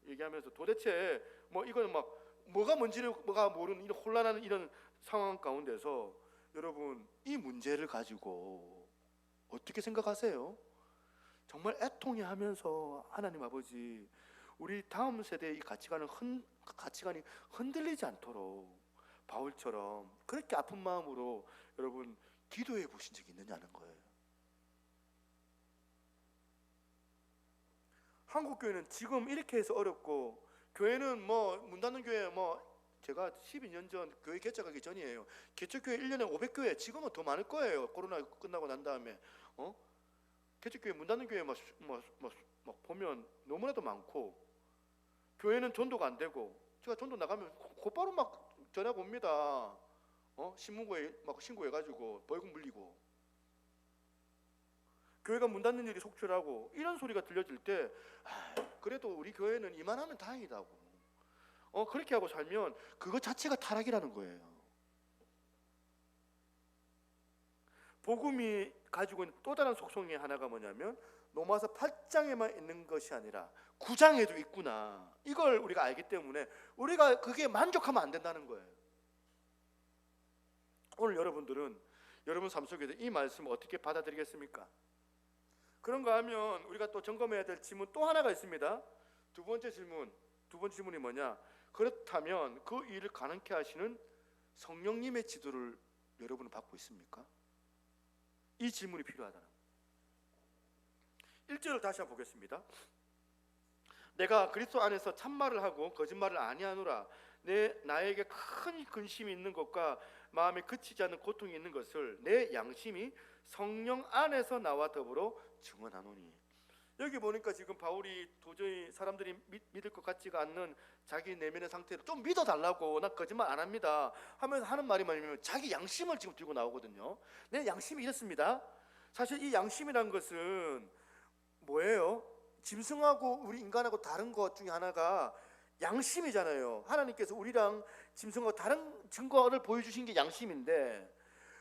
얘기하면서 도대체 뭐 이거는 막 뭐가 뭔지를 뭐가 모르는 이런 혼란하는 이런 상황 가운데서 여러분 이 문제를 가지고 어떻게 생각하세요? 정말 애통해하면서 하나님 아버지 우리 다음 세대의 이 가치관이 흔들리지 않도록 바울처럼 그렇게 아픈 마음으로 여러분 기도해 보신 적이 있느냐는 거예요. 한국 교회는 지금 이렇게 해서 어렵고, 교회는 뭐 문 닫는 교회 뭐 제가 12년 전 교회 개척하기 전이에요. 개척교회 1년에 500교회, 지금은 더 많을 거예요. 코로나 끝나고 난 다음에 개척교회 문 닫는 교회 막 보면 너무나도 많고, 교회는 전도가 안 되고, 제가 전도 나가면 곧바로 막 전화가 옵니다. 신문고에 막 신고해가지고 벌금 물리고, 교회가 문 닫는 일이 속출하고 이런 소리가 들려질 때 그래도 우리 교회는 이만하면 다행이다고 그렇게 하고 살면 그것 자체가 타락이라는 거예요. 복음이 가지고 있는 또 다른 속성의 하나가 뭐냐면 로마서 8장에만 있는 것이 아니라 9장에도 있구나, 이걸 우리가 알기 때문에 우리가 그게 만족하면 안 된다는 거예요. 오늘 여러분들은 여러분 삶 속에서 이 말씀을 어떻게 받아들이겠습니까? 그런가 하면 우리가 또 점검해야 될 질문 또 하나가 있습니다. 두 번째 질문이 뭐냐? 그렇다면 그 일을 가능케 하시는 성령님의 지도를 여러분은 받고 있습니까? 이 질문이 필요하다. 1절을 다시 한번 보겠습니다. 내가 그리스도 안에서 참말을 하고 거짓말을 아니하노라. 나에게 큰 근심이 있는 것과 마음에 그치지 않는 고통이 있는 것을 내 양심이 성령 안에서 나와 더불어 증언하노니. 여기 보니까 지금 바울이 도저히 사람들이 믿을 것 같지가 않는 자기 내면의 상태를 좀 믿어달라고, 나 거짓말 안 합니다 하면서 하는 말이 뭐냐면 자기 양심을 지금 들고 나오거든요. 내 양심이 이렇습니다. 사실 이 양심이란 것은 뭐예요? 짐승하고 우리 인간하고 다른 것 중에 하나가 양심이잖아요. 하나님께서 우리랑 짐승하고 다른 증거를 보여주신 게 양심인데,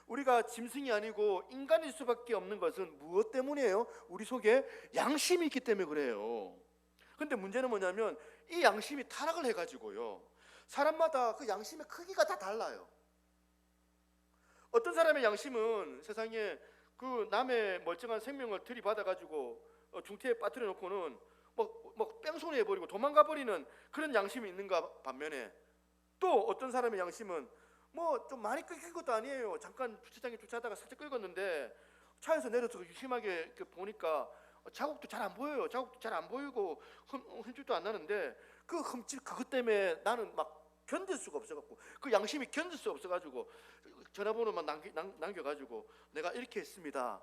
우리가 짐승이 아니고 인간일 수밖에 없는 것은 무엇 때문이에요? 우리 속에 양심이 있기 때문에 그래요. 근데 문제는 뭐냐면 이 양심이 타락을 해가지고요, 사람마다 그 양심의 크기가 다 달라요. 어떤 사람의 양심은 세상에 그 남의 멀쩡한 생명을 들이받아가지고 중태에 빠뜨려 놓고는 뭐 뺑소니 해버리고 도망가 버리는 그런 양심이 있는가 반면에, 또 어떤 사람의 양심은 뭐 좀 많이 끓인 것도 아니에요. 잠깐 주차장에 주차하다가 살짝 끓였는데 차에서 내려서 심하게 보니까 자국도 잘 안 보여요. 자국도 잘 안 보이고 흠집도 안 나는데 그 흠집 그것 때문에 나는 막 견딜 수가 없어갖고, 그 양심이 견딜 수 없어가지고 전화번호만 남겨가지고 내가 이렇게 했습니다.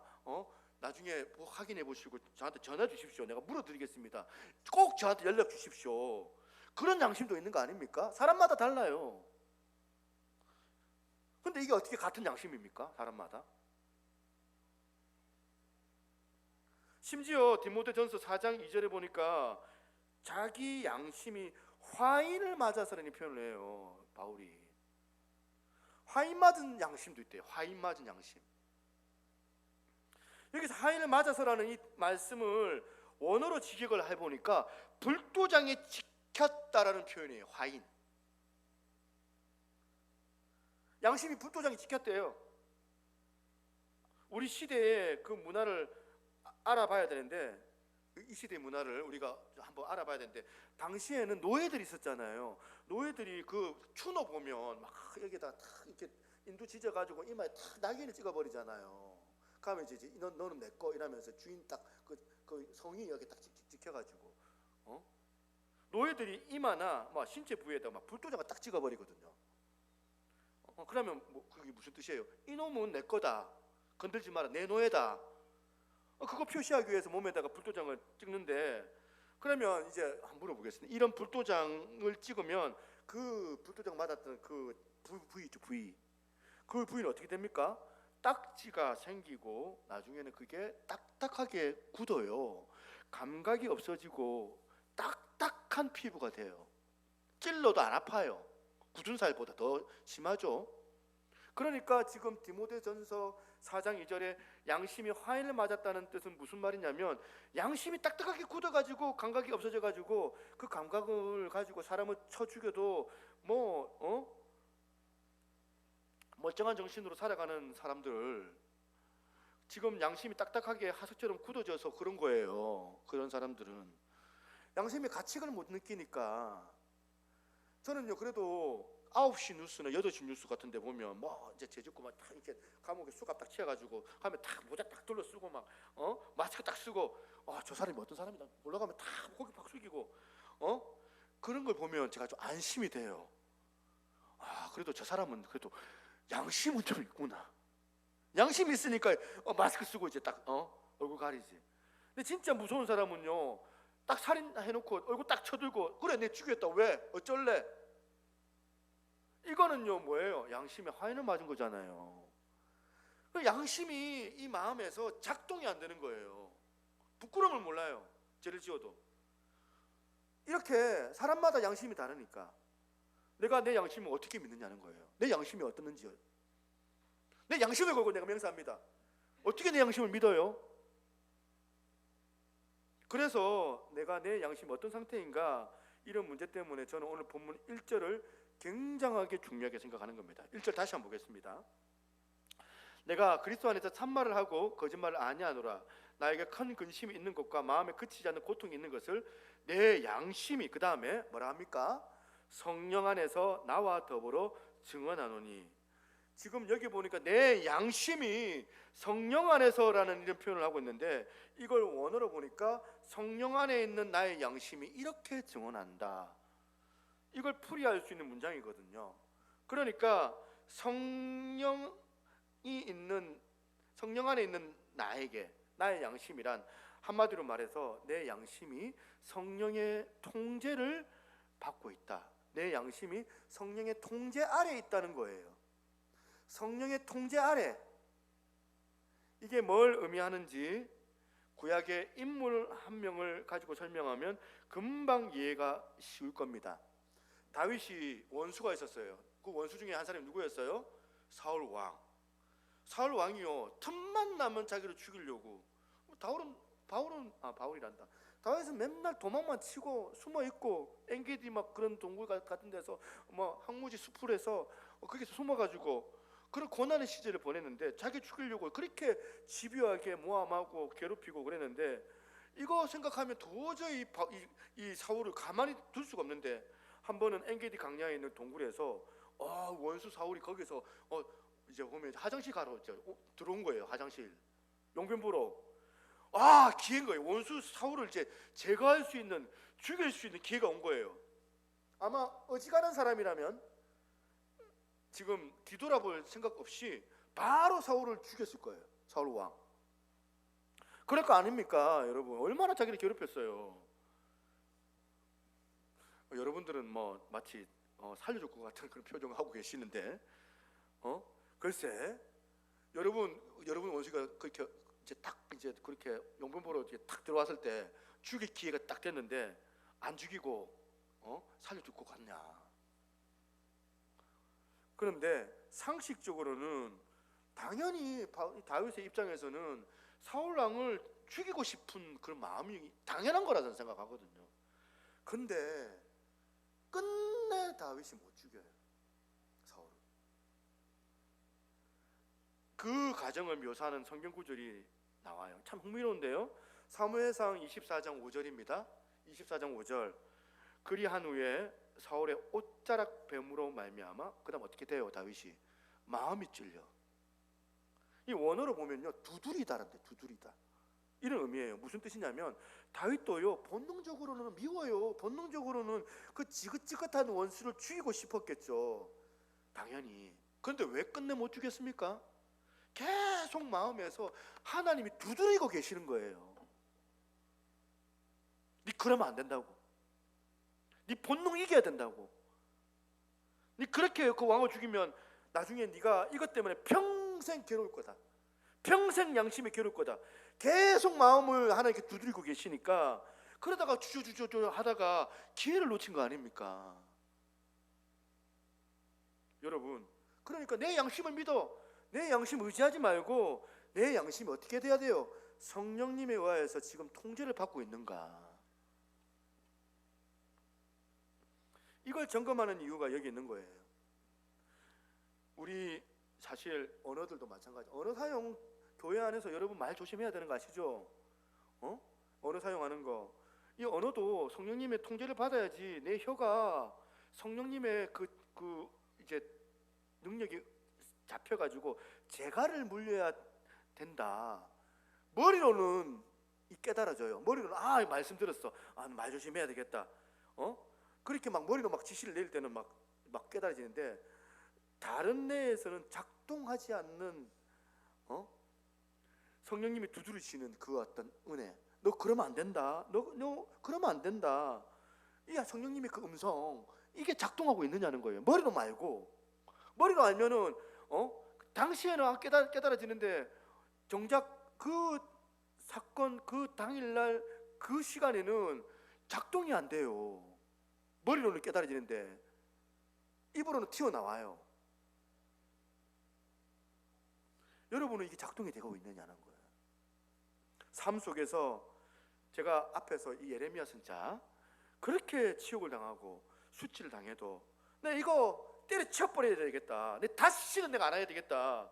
나중에 뭐 확인해 보시고 저한테 전화 주십시오. 내가 물어드리겠습니다. 꼭 저한테 연락 주십시오. 그런 양심도 있는 거 아닙니까? 사람마다 달라요. 근데 이게 어떻게 같은 양심입니까? 사람마다. 심지어 디모데전서 4장 2절에 보니까 자기 양심이 화인을 맞아서라는 표현을 해요. 바울이 화인 맞은 양심도 있대요. 화인 맞은 양심. 여기서 화인을 맞아서라는 이 말씀을 원어로 직역을 해보니까 불도장에 찍혔다라는 표현이에요. 화인. 양심이 불도장에 찍혔대요. 우리 시대의 그 문화를 알아봐야 되는데, 이 시대의 문화를 우리가 한번 알아봐야 되는데, 당시에는 노예들이 있었잖아요. 노예들이 그 추노 보면 막 여기다 탁 이렇게 인두 찢어가지고 이마에 탁 낙인을 찍어버리잖아요. 그러면 이제 너는 내 거 이러면서 주인 딱 그 성이 여기 딱 찍혀가지고 노예들이 이마나 막 신체 부위에다 막 불도장을 딱 찍어버리거든요. 그러면 뭐 그게 무슨 뜻이에요? 이놈은 내 거다, 건들지 마라, 내 노예다. 그거 표시하기 위해서 몸에다가 불도장을 찍는데, 그러면 이제 한번 물어보겠습니다. 이런 불도장을 찍으면 그 불도장 맞았던 그 부위 있죠, 부위. 그 부위는 어떻게 됩니까? 딱지가 생기고 나중에는 그게 딱딱하게 굳어요. 감각이 없어지고 딱딱한 피부가 돼요. 찔러도 안 아파요. 굳은 살보다 더 심하죠. 그러니까 지금 디모데전서 4장 2절에 양심이 화인을 맞았다는 뜻은 무슨 말이냐면, 양심이 딱딱하게 굳어가지고 감각이 없어져가지고 그 감각을 가지고 사람을 쳐 죽여도 멀쩡한 정신으로 살아가는 사람들, 지금 양심이 딱딱하게 하석처럼 굳어져서 그런 거예요. 그런 사람들은 양심의 가책을 못 느끼니까. 저는요, 그래도 9시 뉴스나 8시 뉴스 같은 데 보면 이제 제주고 막 이렇게 감옥에 수갑 딱 채워가지고 하면 딱 모자 딱 둘러 쓰고 막 마스크 딱 쓰고, 저 사람이 어떤 사람이다 올라가면 다 고개 팍 숙이고 그런 걸 보면 제가 좀 안심이 돼요. 그래도 저 사람은 그래도 양심은 좀 있구나. 양심이 있으니까 마스크 쓰고 이제 딱 얼굴 가리지. 근데 진짜 무서운 사람은요, 딱 살인해놓고 얼굴 딱 쳐들고, 그래 내 죽였다, 왜 어쩔래? 이거는요 뭐예요? 양심에 화인을 맞은 거잖아요. 양심이 이 마음에서 작동이 안 되는 거예요. 부끄러움을 몰라요. 죄를 지어도. 이렇게 사람마다 양심이 다르니까 내가 내 양심을 어떻게 믿느냐는 거예요. 내 양심이 어떻는지요. 내 양심을 걸고 내가 맹세합니다. 어떻게 내 양심을 믿어요? 그래서 내가 내 양심이 어떤 상태인가, 이런 문제 때문에 저는 오늘 본문 1절을 굉장하게 중요하게 생각하는 겁니다. 1절 다시 한번 보겠습니다. 내가 그리스도 안에서 참말을 하고 거짓말을 아니하노라. 나에게 큰 근심이 있는 것과 마음에 그치지 않는 고통이 있는 것을 내 양심이, 그 다음에 뭐라 합니까? 성령 안에서 나와 더불어 증언하노니. 지금 여기 보니까 내 양심이 성령 안에서라는 이런 표현을 하고 있는데, 이걸 원어로 보니까 성령 안에 있는 나의 양심이 이렇게 증언한다. 이걸 풀이할 수 있는 문장이거든요. 그러니까 성령 안에 있는 나에게, 나의 양심이란 한마디로 말해서 내 양심이 성령의 통제를 받고 있다. 내 양심이 성령의 통제 아래에 있다는 거예요. 성령의 통제 아래. 이게 뭘 의미하는지 구약의 인물 한 명을 가지고 설명하면 금방 이해가 쉬울 겁니다. 다윗이 원수가 있었어요. 그 원수 중에 한 사람이 누구였어요? 사울 왕. 사울 왕이요, 틈만 나면 자기를 죽이려고. 바울이란다. 다윗은 맨날 도망만 치고 숨어 있고, 엔게디 막 그런 동굴 같은 데서 황무지 수풀에서 거기서 숨어가지고 그런 고난의 시절을 보냈는데, 자기 죽이려고 그렇게 집요하게 모함하고 괴롭히고 그랬는데, 이거 생각하면 도저히 이 사울을 가만히 둘 수가 없는데, 한 번은 엔게디 강야에 있는 동굴에서 원수 사울이 거기서 이제 보면 화장실 가러 들어온 거예요. 화장실 용변 보러. 기회인 거예요. 원수 사울을 이제 제거할 수 있는, 죽일 수 있는 기회가 온 거예요. 아마 어지간한 사람이라면 지금 뒤돌아볼 생각 없이 바로 사울을 죽였을 거예요. 사울 왕. 그럴 거 아닙니까, 여러분? 얼마나 자기를 괴롭혔어요. 여러분들은 마치 살려줄 것 같은 그런 표정을 하고 계시는데, 글쎄, 여러분 원수가 그렇게 이제 그렇게 용변 보러 이렇게 탁 들어왔을 때 죽일 기회가 딱 됐는데 안 죽이고 살려줄 것 같냐? 그런데 상식적으로는 당연히 다윗의 입장에서는 사울 왕을 죽이고 싶은 그런 마음이 당연한 거라 저는 생각하거든요. 근데 끝내 다윗이 못 죽여요, 사울을. 그 과정을 묘사하는 성경 구절이 나와요. 참 흥미로운데요. 사무엘상 24장 5절입니다. 24장 5절. 그리한 후에 사울의 옷자락 뱀으로 말미암아, 그 다음 어떻게 돼요? 다윗이 마음이 찔려. 이 원어로 보면요, 두드리다란데, 두드리다. 이런 의미예요. 무슨 뜻이냐면, 다윗도요 본능적으로는 미워요. 본능적으로는 그 지긋지긋한 원수를 죽이고 싶었겠죠, 당연히. 그런데 왜 끝내 못 죽였습니까? 계속 마음에서 하나님이 두드리고 계시는 거예요. 네 그러면 안 된다고. 네 본능 이겨야 된다고. 네 그렇게 그 왕을 죽이면 나중에 네가 이것 때문에 평생 괴로울 거다. 평생 양심이 괴로울 거다. 계속 마음을 하나님께 두드리고 계시니까 그러다가 주저주저 하다가 기회를 놓친 거 아닙니까? 여러분, 그러니까 내 양심을 믿어. 내 양심 의지하지 말고 내 양심이 어떻게 돼야 돼요? 성령님에 의하여서 지금 통제를 받고 있는가? 이걸 점검하는 이유가 여기 있는 거예요. 우리 사실 언어들도 마찬가지. 언어 사용 교회 안에서 여러분 말 조심해야 되는 거 아시죠? 언어 사용하는 거. 이 언어도 성령님의 통제를 받아야지 내 혀가 성령님의 그 이제 능력이 잡혀가지고 재갈을 물려야 된다. 머리로는 깨달아져요. 머리로는 말씀 들었어. 말 조심해야 되겠다. 그렇게 막 머리로 막 지시를 내릴 때는 막 깨달아지는데 다른 뇌에서는 작동하지 않는 성령님이 두드리시는 그 어떤 은혜. 너 그러면 안 된다. 너 그러면 안 된다. 이 성령님의 그 음성 이게 작동하고 있느냐는 거예요. 머리로 말고. 머리로 알면은 당시에는 깨달아지는데 정작 그 사건 그 당일날 그 시간에는 작동이 안 돼요. 머리로는 깨달아지는데 입으로는 튀어나와요. 여러분은 이게 작동이 되고 있느냐는 거예요. 삶 속에서 제가 앞에서 이 예레미야 선자 그렇게 치욕을 당하고 수치를 당해도 내 이거 때려치워버려야 되겠다. 내 다시는 내가 안 해야 되겠다.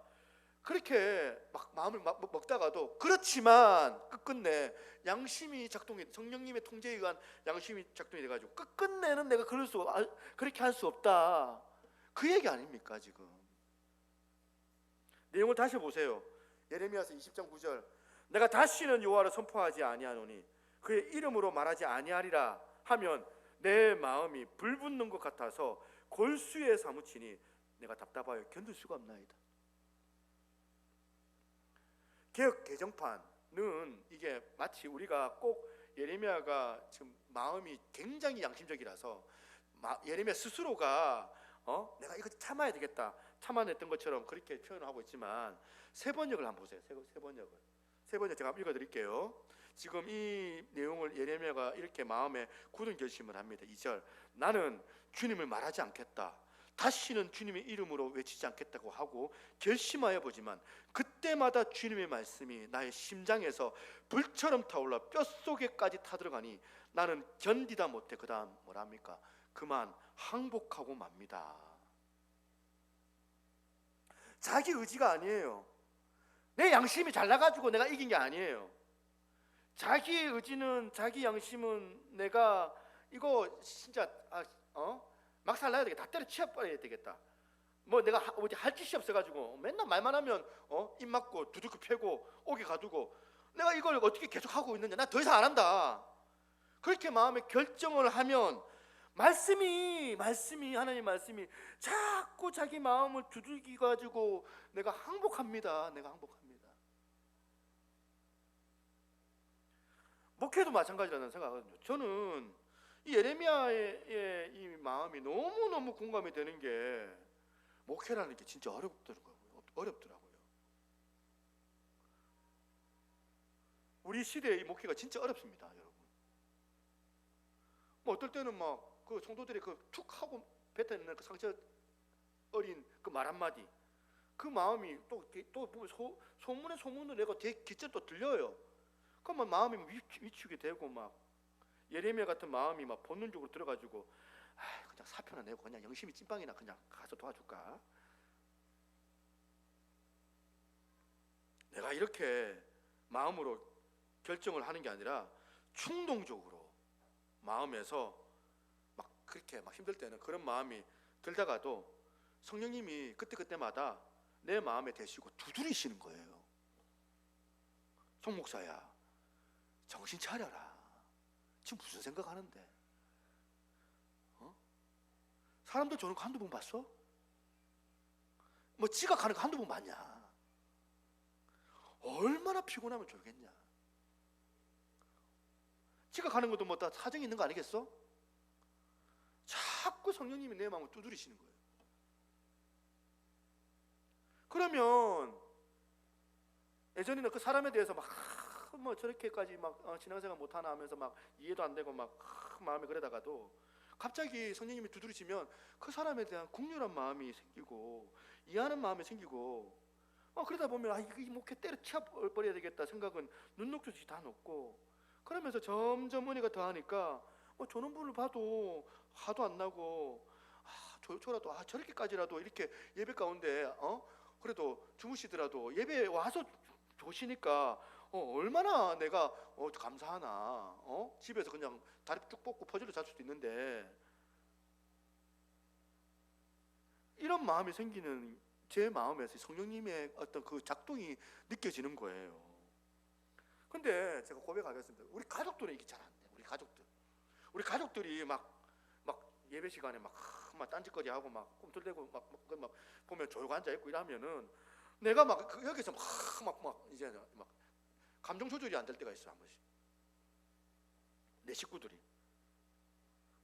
그렇게 막 마음을 먹다가도 그렇지만 끝끝내 양심이 작동이 성령님의 통제에 의한 양심이 작동이 돼가지고 끝끝내는 내가 그렇게 할 수 없다. 그 얘기 아닙니까 지금? 내용을 다시 보세요. 예레미야서 20장 9절. 내가 다시는 여호와를 선포하지 아니하노니 그의 이름으로 말하지 아니하리라 하면 내 마음이 불붙는 것 같아서 골수에 사무치니 내가 답답하여 견딜 수가 없나이다. 개역 개정판은 이게 마치 우리가 꼭 예레미야가 지금 마음이 굉장히 양심적이라서 예레미야 스스로가 내가 이거 참아야 되겠다 참아냈던 것처럼 그렇게 표현을 하고 있지만 세 번역을 한번 보세요. 세 번역 제가 한번 읽어드릴게요. 지금 이 내용을 예레미야가 이렇게 마음에 굳은 결심을 합니다. 2절. 나는 주님을 말하지 않겠다. 다시는 주님의 이름으로 외치지 않겠다고 하고 결심하여 보지만 그때마다 주님의 말씀이 나의 심장에서 불처럼 타올라 뼛속에까지 타들어가니 나는 견디다 못해 그 다음 뭐랍니까? 그만 항복하고 맙니다. 자기 의지가 아니에요. 내 양심이 잘나가지고 내가 이긴 게 아니에요. 자기 의지는 자기 양심은 내가 이거 진짜 막 살라야 되겠다. 다 때려치워버려야 되겠다. 뭐 내가 어디 할 짓이 없어가지고 맨날 말만 하면 입 막고 두들겨 패고 오게 가두고 내가 이걸 어떻게 계속 하고 있느냐. 나 더 이상 안 한다. 그렇게 마음에 결정을 하면 말씀이 하나님 말씀이 자꾸 자기 마음을 두들겨 가지고 내가 항복합니다. 목회도 마찬가지라는 생각하거든요. 저는 이 예레미야의 이 마음이 너무너무 공감이 되는 게 목회라는 게 진짜 어렵더라고요. 우리 시대의 이 목회가 진짜 어렵습니다, 여러분. 뭐 어떨 때는 막 그 성도들이 그 툭 하고 뱉어내는 그 상처 어린 그 말 한마디, 그 마음이 또 보면 소문으로 내가 되게 기절 또 들려요. 그러면 마음이 위축이 되고 막 예레미야 같은 마음이 막 본능적으로 들어가지고 그냥 사표나 내고 그냥 영심이 찐빵이나 그냥 가서 도와줄까? 내가 이렇게 마음으로 결정을 하는 게 아니라 충동적으로 마음에서 막 그렇게 막 힘들 때는 그런 마음이 들다가도 성령님이 그때마다 내 마음에 대시고 두드리시는 거예요. 송 목사야, 정신 차려라. 지금 무슨 생각하는데? 사람들 저런 거 한두 번 봤어? 뭐 지각하는 거 한두 번 봤냐? 얼마나 피곤하면 졸겠냐? 지각하는 것도 뭐 다 사정이 있는 거 아니겠어? 자꾸 성령님이 내 마음을 두드리시는 거예요. 그러면 예전에는 그 사람에 대해서 막 뭐 저렇게까지 막 신앙생활 못하나 하면서 막 이해도 안 되고 막 마음에 그러다가도 갑자기 성령님이 두드리시면 그 사람에 대한 국률한 마음이 생기고 이해하는 마음이 생기고 그러다 보면 이 목회 때려치워버려야 되겠다 생각은 눈 녹듯이 다 녹고 그러면서 점점 은혜가 더하니까 저런 분을 봐도 화도 안 나고 저라도 저렇게까지라도 이렇게 예배 가운데 그래도 주무시더라도 예배에 와서 보시니까 얼마나 내가 감사하나. 집에서 그냥 다리 쭉 뻗고 퍼즐로 잘 수도 있는데 이런 마음이 생기는 제 마음에서 성령님의 어떤 그 작동이 느껴지는 거예요. 근데 제가 고백하겠습니다. 우리 가족들은 이게 잘 안 돼. 우리 가족들이 막 예배 시간에 막 딴짓거리 하고 막 꿈틀대고 막 보면 조용히 앉아 있고 이러면은 내가 여기서 이제 막 감정 조절이 안 될 때가 있어 한 번씩. 내 식구들이.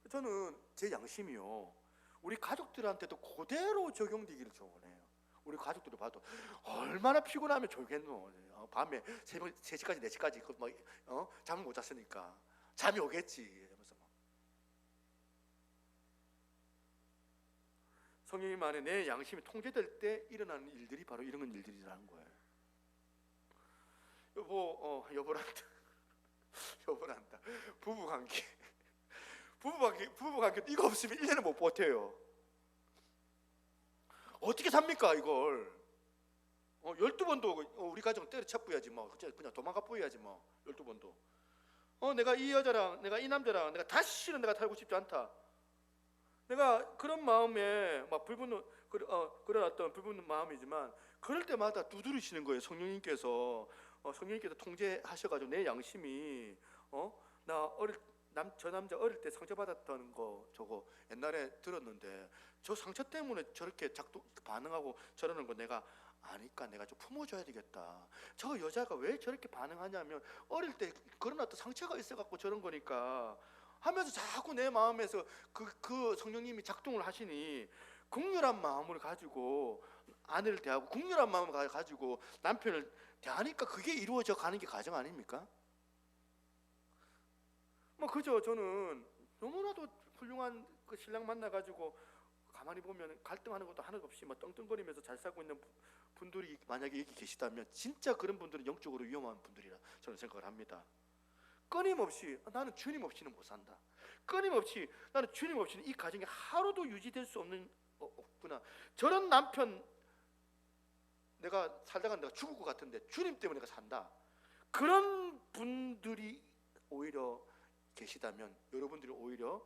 저는 제 양심이요. 우리 가족들한테도 그대로 적용되기를 원해요. 우리 가족들을 봐도 얼마나 피곤하면 졸겠노. 밤에 새벽 3시까지 4시까지 잠을 못 잤으니까 잠이 오겠지. 이러면서 성령님 안에 내 양심이 통제될 때 일어나는 일들이 바로 이런 일들이라는 거예요. 여보란다. 부부관계 이거 없으면 1년을 못 버텨요. 어떻게 삽니까 이걸? 12번도 우리 가정 때려쳐 뿌야지 그냥 도망가 뿌야지 12번도. 내가 이 여자랑 내가 이 남자랑 내가 다시는 내가 살고 싶지 않다. 내가 그런 마음에 그런 어떤 불붙는 마음이지만 그럴 때마다 두드리시는 거예요. 성령님께서 통제하셔가지고 내 양심이 저 남자 어릴 때 상처받았던 거 저거 옛날에 들었는데 저 상처 때문에 저렇게 반응하고 저러는 거 내가 아니까 내가 좀 품어줘야 되겠다. 저 여자가 왜 저렇게 반응하냐면 어릴 때 그런 어떤 상처가 있어갖고 저런 거니까 하면서 자꾸 내 마음에서 그 성령님이 작동을 하시니 긍휼한 마음을 가지고 아내를 대하고 긍휼한 마음을 가지고 남편을 대하니까 그게 이루어져 가는 게 가정 아닙니까? 그죠. 저는 너무나도 훌륭한 그 신랑 만나가지고 가만히 보면 갈등하는 것도 하나도 없이 떵떵거리면서 잘 살고 있는 분들이 만약에 여기 계시다면 진짜 그런 분들은 영적으로 위험한 분들이라 저는 생각을 합니다. 끊임없이 나는 주님 없이는 못 산다. 끊임없이 나는 주님 없이는 이 가정이 하루도 유지될 수 없구나. 저런 남편 내가 살다가 내가 죽을 것 같은데 주님 때문에 내가 산다. 그런 분들이 오히려 계시다면 여러분들이 오히려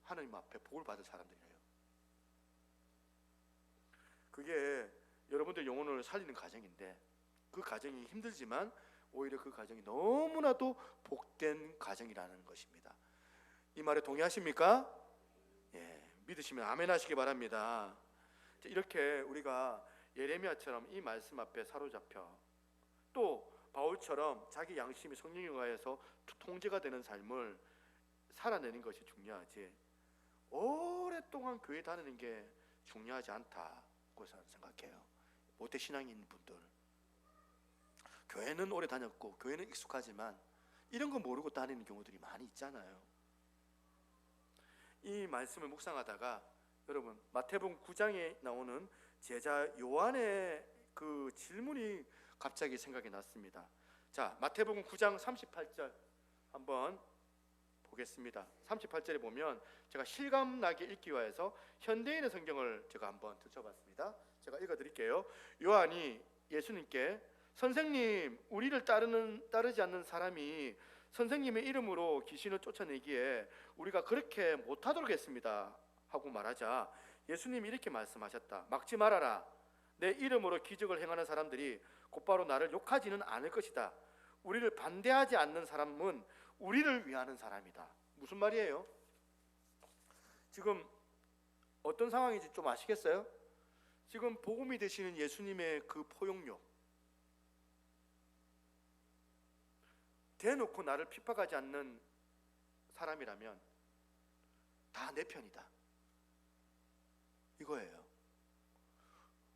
하나님 앞에 복을 받을 사람들이에요. 그게 여러분들 영혼을 살리는 가정인데 그 가정이 힘들지만 오히려 그 가정이 너무나도 복된 가정이라는 것입니다. 이 말에 동의하십니까? 예, 믿으시면 아멘 하시기 바랍니다. 이렇게 우리가 예레미야처럼 이 말씀 앞에 사로잡혀 또 바울처럼 자기 양심이 성령에 의해서 통제가 되는 삶을 살아내는 것이 중요하지 오랫동안 교회 다니는 게 중요하지 않다고 저는 생각해요. 모태신앙인 분들 교회는 오래 다녔고 교회는 익숙하지만 이런 거 모르고 다니는 경우들이 많이 있잖아요. 이 말씀을 묵상하다가 여러분 마태복음 9장에 나오는 제자 요한의 그 질문이 갑자기 생각이 났습니다. 자, 마태복음 9장 38절 한번 보겠습니다. 38절에 보면 제가 실감나게 읽기 위해서 현대인의 성경을 제가 한번 들춰봤습니다. 제가 읽어드릴게요. 요한이 예수님께 선생님, 우리를 따르지 않는 사람이 선생님의 이름으로 귀신을 쫓아내기에 우리가 그렇게 못하도록 했습니다 하고 말하자 예수님이 이렇게 말씀하셨다. 막지 말아라. 내 이름으로 기적을 행하는 사람들이 곧바로 나를 욕하지는 않을 것이다. 우리를 반대하지 않는 사람은 우리를 위하는 사람이다. 무슨 말이에요? 지금 어떤 상황인지 좀 아시겠어요? 지금 복음이 되시는 예수님의 그 포용력, 대놓고 나를 핍박하지 않는 사람이라면 다 내 편이다 이거예요.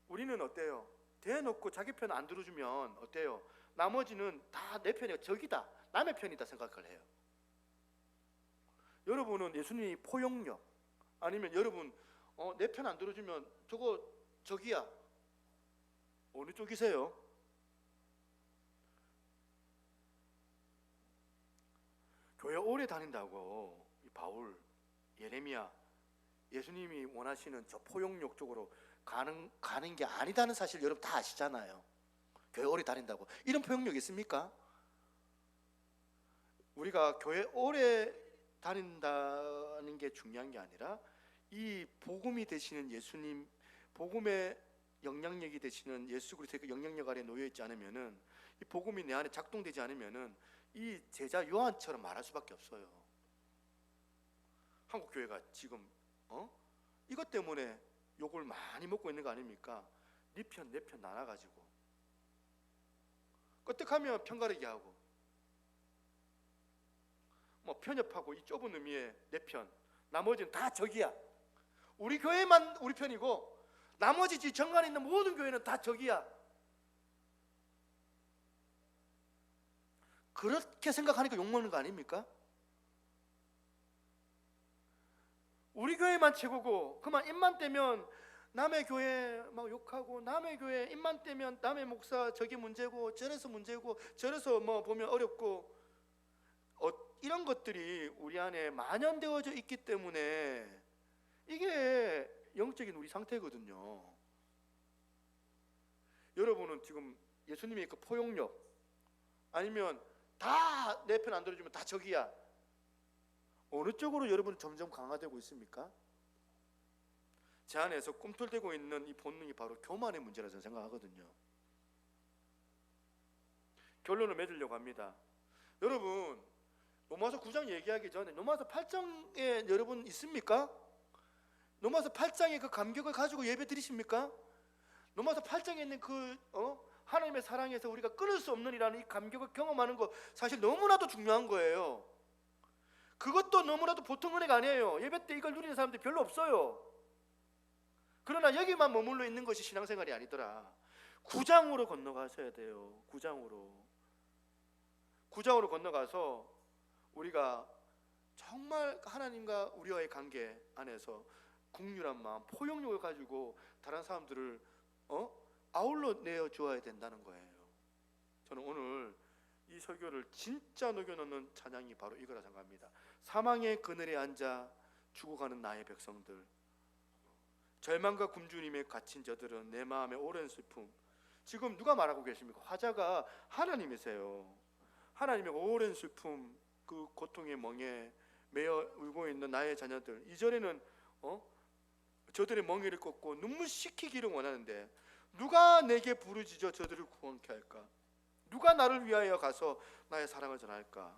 우리는 어때요? 대놓고 자기 편 안 들어주면 어때요? 나머지는 다 내 편이 적이다, 남의 편이다 생각을 해요. 여러분은 예수님이 포용력, 아니면 여러분 내 편 안 들어주면 저거 적이야, 어느 쪽이세요? 교회 오래 다닌다고 이 바울, 예레미야, 예수님이 원하시는 저 포용력 쪽으로 가는 게 아니다는 사실 여러분 다 아시잖아요. 교회 오래 다닌다고 이런 포용력 있습니까? 우리가 교회 오래 다닌다는 게 중요한 게 아니라 이 복음이 되시는 예수님, 복음의 영향력이 되시는 예수 그리스도의 그 영향력 아래 놓여 있지 않으면은, 이 복음이 내 안에 작동되지 않으면은 이 제자 요한처럼 말할 수밖에 없어요. 한국 교회가 지금 이것 때문에 욕을 많이 먹고 있는 거 아닙니까? 네 편 내 편 나눠가지고 끄떡하면 편가르기 하고, 뭐 편협하고 이 좁은 의미의 내 편, 나머지는 다 적이야. 우리 교회만 우리 편이고 나머지 지 정관에 있는 모든 교회는 다 적이야. 그렇게 생각하니까 욕먹는 거 아닙니까? 우리 교회만 최고고 그만 입만 떼면 남의 교회 막 욕하고, 남의 교회 입만 떼면 남의 목사 저게 문제고 저래서 문제고 저래서 뭐 보면 어렵고, 이런 것들이 우리 안에 만연되어져 있기 때문에 이게 영적인 우리 상태거든요. 여러분은 지금 예수님의 그 포용력, 아니면 다 내 편 안 들어주면 다 적이야, 어느 쪽으로 여러분은 점점 강화되고 있습니까? 제 안에서 꿈틀대고 있는 이 본능이 바로 교만의 문제라 저는 생각하거든요. 결론을 맺으려고 합니다. 여러분, 로마서 9장 얘기하기 전에 로마서 8장에 여러분 있습니까? 로마서 8장의 그 감격을 가지고 예배 드리십니까? 로마서 8장에 있는 그 하나님의 사랑에서 우리가 끊을 수 없는 이라는 이 감격을 경험하는 거 사실 너무나도 중요한 거예요. 그것도 너무나도 보통 은혜가 아니에요. 예배 때 이걸 누리는 사람들이 별로 없어요. 그러나 여기만 머물러 있는 것이 신앙생활이 아니더라. 9장으로 건너가셔야 돼요. 9장으로 건너가서 우리가 정말 하나님과 우리와의 관계 안에서 국률한 마음, 포용력을 가지고 다른 사람들을 아울러 내어 주어야 된다는 거예요. 저는 오늘 이 설교를 진짜 녹여놓는 찬양이 바로 이거라 생각합니다. 사망의 그늘에 앉아 죽어가는 나의 백성들, 절망과 굶주림에 갇힌 저들은 내 마음의 오랜 슬픔. 지금 누가 말하고 계십니까? 화자가 하나님이세요. 하나님의 오랜 슬픔, 그 고통의 멍에 매여 울고 있는 나의 자녀들, 이전에는 저들의 멍에를 꺾고 눈물 씻기기를 원하는데 누가 내게 부르짖어 저들을 구원케 할까? 누가 나를 위하여 가서 나의 사랑을 전할까?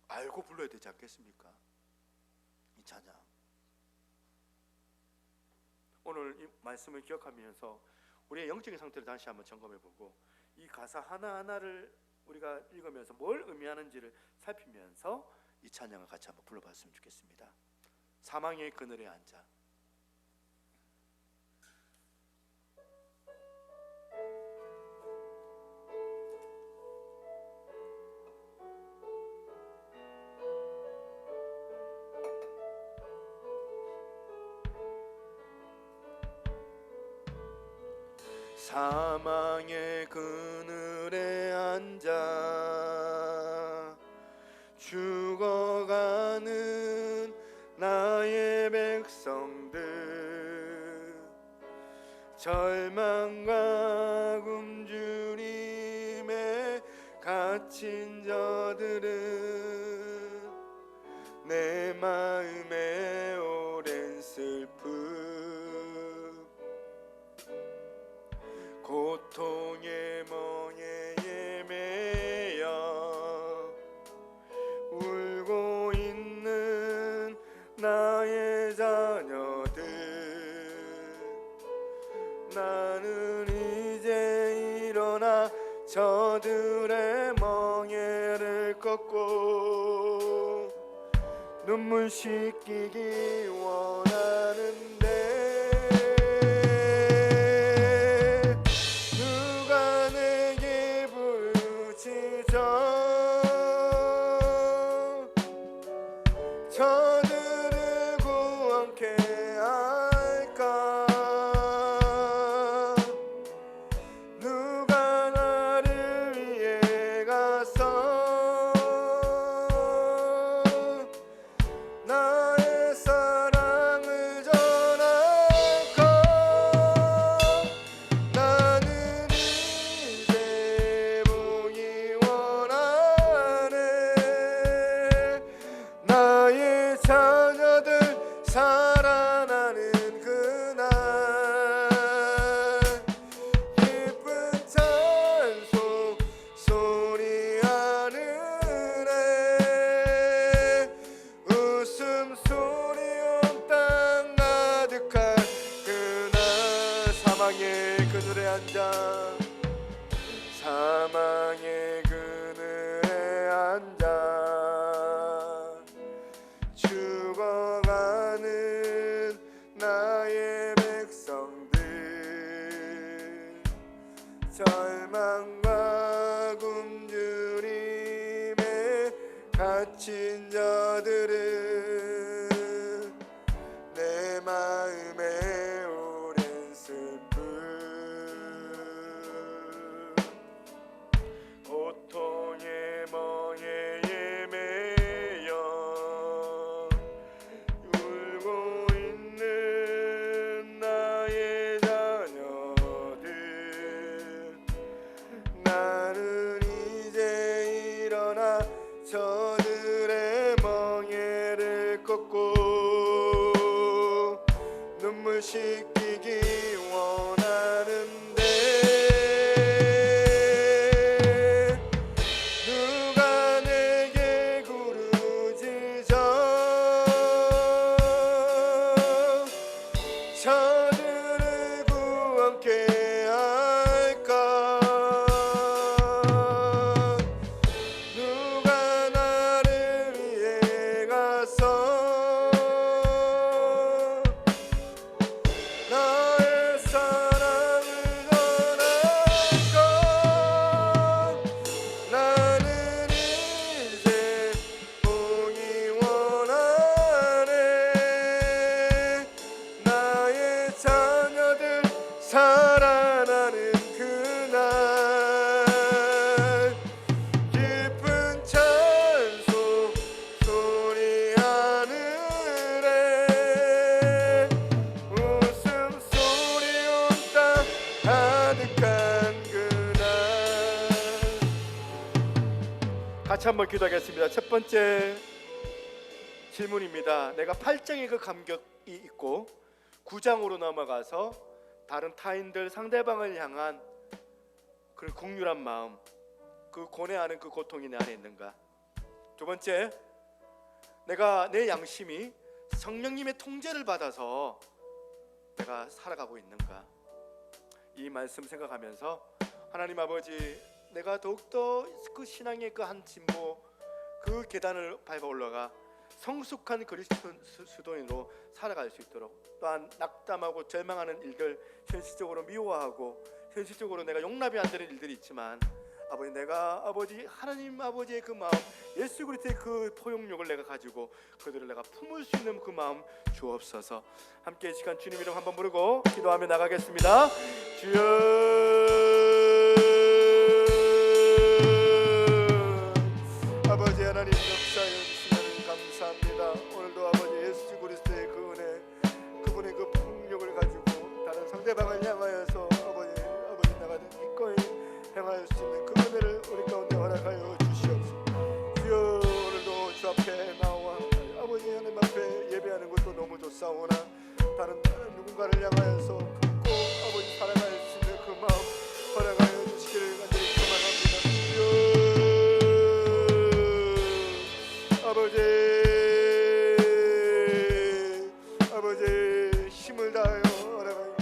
알고 불러야 되지 않겠습니까? 이 찬양. 오늘 이 말씀을 기억하면서 우리의 영적인 상태를 다시 한번 점검해보고, 이 가사 하나하나를 우리가 읽으면서 뭘 의미하는지를 살피면서 이 찬양을 같이 한번 불러봤으면 좋겠습니다. 사망의 그늘에 앉아. 사망의 그늘에 앉아 죽어가는 나의 백성들, 절망과 굶주림에 갇힌 저들은 내 마음의 오랜 슬픔, 고통의 멍에 매여 울고 있는 나의 자녀들, 나는 이제 일어나 저들의 멍에를 꺾고 눈물 씻기기 원하는데 갇힌 자들은 내 마음에 오랜 슬픔 고통의 멍에 매여 울고 있는 나의 자녀들 나는 이제 일어나 저들의 멍에를 걷고 눈물 씻기기 원하는데 누가 내게 부르짖어 저들을 구원케 할까 누가 나를 위해 가서 나의 사랑을 전할까 나는 이제 보기 원하네 나의 자녀들 살아나는 그날 깊은 찬송 소리 하늘에 웃음소리 온 땅 가득한 그날 같이 한번 기도하겠습니다. 첫 번째 질문입니다. 내가 8장의 그 감격이 있고 9장으로 넘어가서 다른 타인들 상대방을 향한 그 긍휼한 마음 그 고뇌하는 그 고통이 내 안에 있는가? 두 번째, 내가 내 양심이 성령님의 통제를 받아서 내가 살아가고 있는가? 이 말씀 생각하면서 하나님 아버지 내가 더욱더 그 신앙의 그 한 진보 그 계단을 밟아 올라가 성숙한 그리스도인으로 살아갈 수 있도록 또한 낙담하고 절망하는 일들 현실적으로 미워하고 현실적으로 내가 용납이 안 되는 일들이 있지만 아버지 내가 아버지 하나님 아버지의 그 마음 예수 그리스도의 그 포용력을 내가 가지고 그들을 내가 품을 수 있는 그 마음 주옵소서. 함께 이 시간 주님 이름 한번 부르고 기도하며 나가겠습니다. 주여 아버지 하나님 역사해 주시면 감사합니다. 오늘도 아버지 예수 그리스도의 그 은혜 그분의 그 폭력을 가지고 다른 상대방을 향하여서 아버지 내가 기꺼이 행할 수 있는 그 은혜를 우리 가운데 허락하여 주시옵소서. 주여 오늘도 주 앞에 나와 아버지 하나님 앞에 예배하는 것도 너무 좋사오나 다른 누군가를 향하여서 품고 아버지 살아갈 수 있는 그 마음 허락하여 주시기를 간절히 소망합니다. 아버지 힘을 다하여 허락하여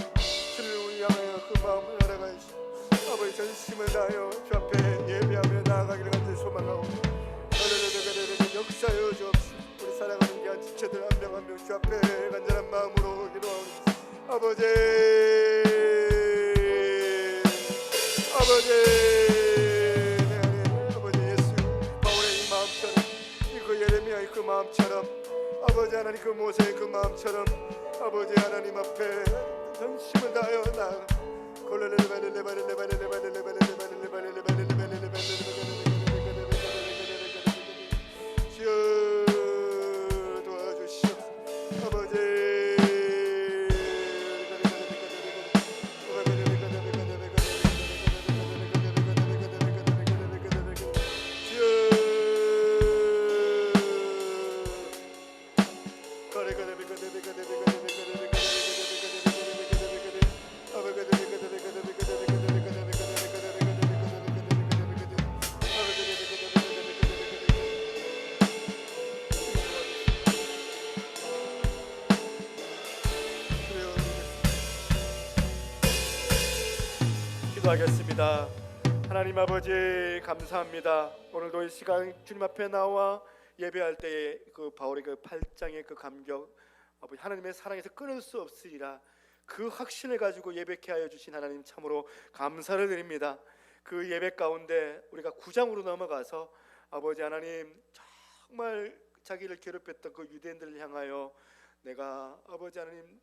주를 향하여 그 마음을 허락하여 아버지 전심을 다하여 주 앞에 예배하며 나아가기를 간절히 소망하고 역사여 주옵시고 우리 사랑하는 귀한 지체들 한 명 한 명 주 앞에 간절한 마음으로 기도하오니 아버지 예수 바울의 이 마음처럼 그 예레미야의 그 마음처럼 아버지 하나님 그 모세의 그 마음처럼 아버지 하나님 앞에 전심을 다하여 나아가 주여 도와주시옵소서. 아버지 기도하겠습니다. 하나님 아버지 감사합니다. 오늘도 이 시간 주님 앞에 나와 예배할 때에 그 바울의 그 8장의 그 감격 아버지 하나님의 사랑에서 끊을 수 없으리라 그 확신을 가지고 예배케 하여 주신 하나님 참으로 감사를 드립니다. 그 예배 가운데 우리가 9장으로 넘어가서 아버지 하나님 정말 자기를 괴롭혔던 그 유대인들을 향하여 내가 아버지 하나님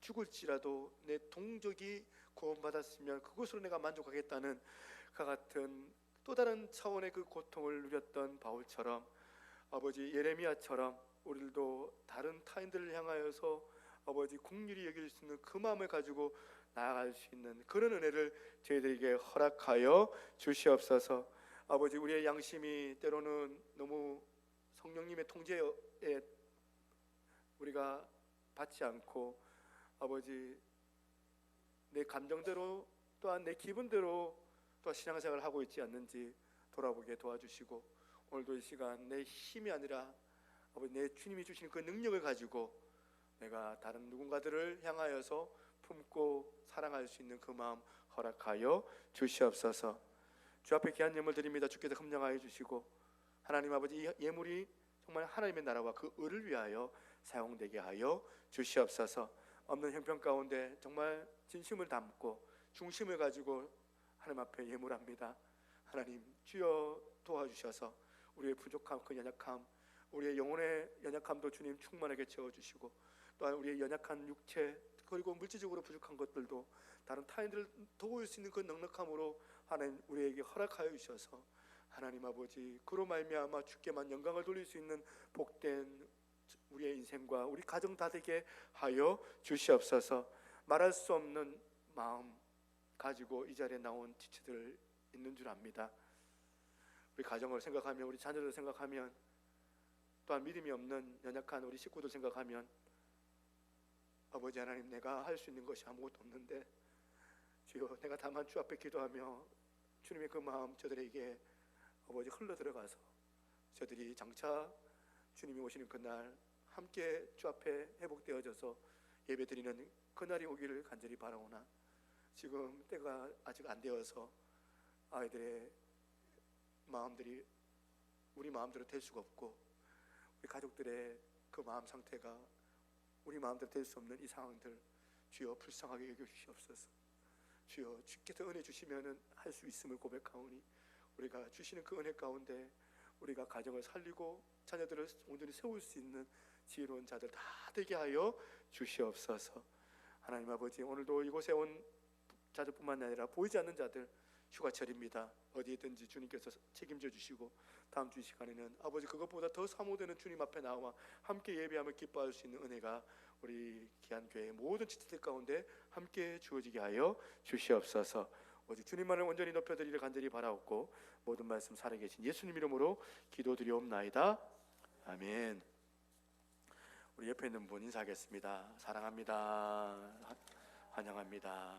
죽을지라도 내 동족이 구원받았으면 그것으로 내가 만족하겠다는 그 같은 또 다른 차원의 그 고통을 누렸던 바울처럼 아버지 예레미야처럼 우리들도 다른 타인들을 향하여서 아버지 긍휼히 여길 수 있는 그 마음을 가지고 나아갈 수 있는 그런 은혜를 저희들에게 허락하여 주시옵소서. 아버지 우리의 양심이 때로는 너무 성령님의 통제에 우리가 받지 않고 아버지 내 감정대로 또한 내 기분대로 또한 신앙생활을 하고 있지 않는지 돌아보게 도와주시고 오늘도 이 시간 내 힘이 아니라 아버지 내 주님이 주시는 그 능력을 가지고 내가 다른 누군가들을 향하여서 품고 사랑할 수 있는 그 마음 허락하여 주시옵소서. 주 앞에 귀한 예물 드립니다. 주께서 흠령하여 주시고 하나님 아버지 이 예물이 정말 하나님의 나라와 그 의를 위하여 사용되게 하여 주시옵소서. 없는 형편 가운데 정말 진심을 담고 중심을 가지고 하나님 앞에 예물합니다. 하나님 주여 도와주셔서 우리의 부족함 그 연약함 우리의 영혼의 연약함도 주님 충만하게 채워주시고 또한 우리의 연약한 육체 그리고 물질적으로 부족한 것들도 다른 타인들을 도울 수 있는 그 넉넉함으로 하나님 우리에게 허락하여 주셔서 하나님 아버지 그로 말미암아 주께만 영광을 돌릴 수 있는 복된 우리의 인생과 우리 가정 다 되게 하여 주시옵소서. 말할 수 없는 마음 가지고 이 자리에 나온 지체들 있는 줄 압니다. 우리 가정을 생각하면 우리 자녀들 생각하면 또한 믿음이 없는 연약한 우리 식구들 생각하면 아버지 하나님 내가 할 수 있는 것이 아무것도 없는데 주여 내가 다만 주 앞에 기도하며 주님의 그 마음 저들에게 아버지 흘러 들어가서 저들이 장차 주님이 오시는 그날 함께 주 앞에 회복되어져서 예배드리는 그날이 오기를 간절히 바라오나 지금 때가 아직 안 되어서 아이들의 마음들이 우리 마음대로 될 수가 없고 우리 가족들의 그 마음 상태가 우리 마음대로 될 수 없는 이 상황들 주여 불쌍하게 여겨주시옵소서. 주여 주께서 은혜 주시면은 할 수 있음을 고백하오니 우리가 주시는 그 은혜 가운데 우리가 가정을 살리고 자녀들을 온전히 세울 수 있는 지혜로운 자들 다 되게 하여 주시옵소서. 하나님 아버지 오늘도 이곳에 온 자들뿐만 아니라 보이지 않는 자들 휴가철입니다. 어디든지 주님께서 책임져 주시고 다음 주 이 시간에는 아버지 그것보다 더 사모되는 주님 앞에 나와 함께 예배하며 기뻐할 수 있는 은혜가 우리 귀한 교회의 모든 지체들 가운데 함께 주어지게 하여 주시옵소서. 오직 주님만을 온전히 높여드리기를 간절히 바라옵고 모든 말씀 살아계신 예수님 이름으로 기도드리옵나이다. 아멘. 우리 옆에 있는 분 인사하겠습니다. 사랑합니다. 환영합니다.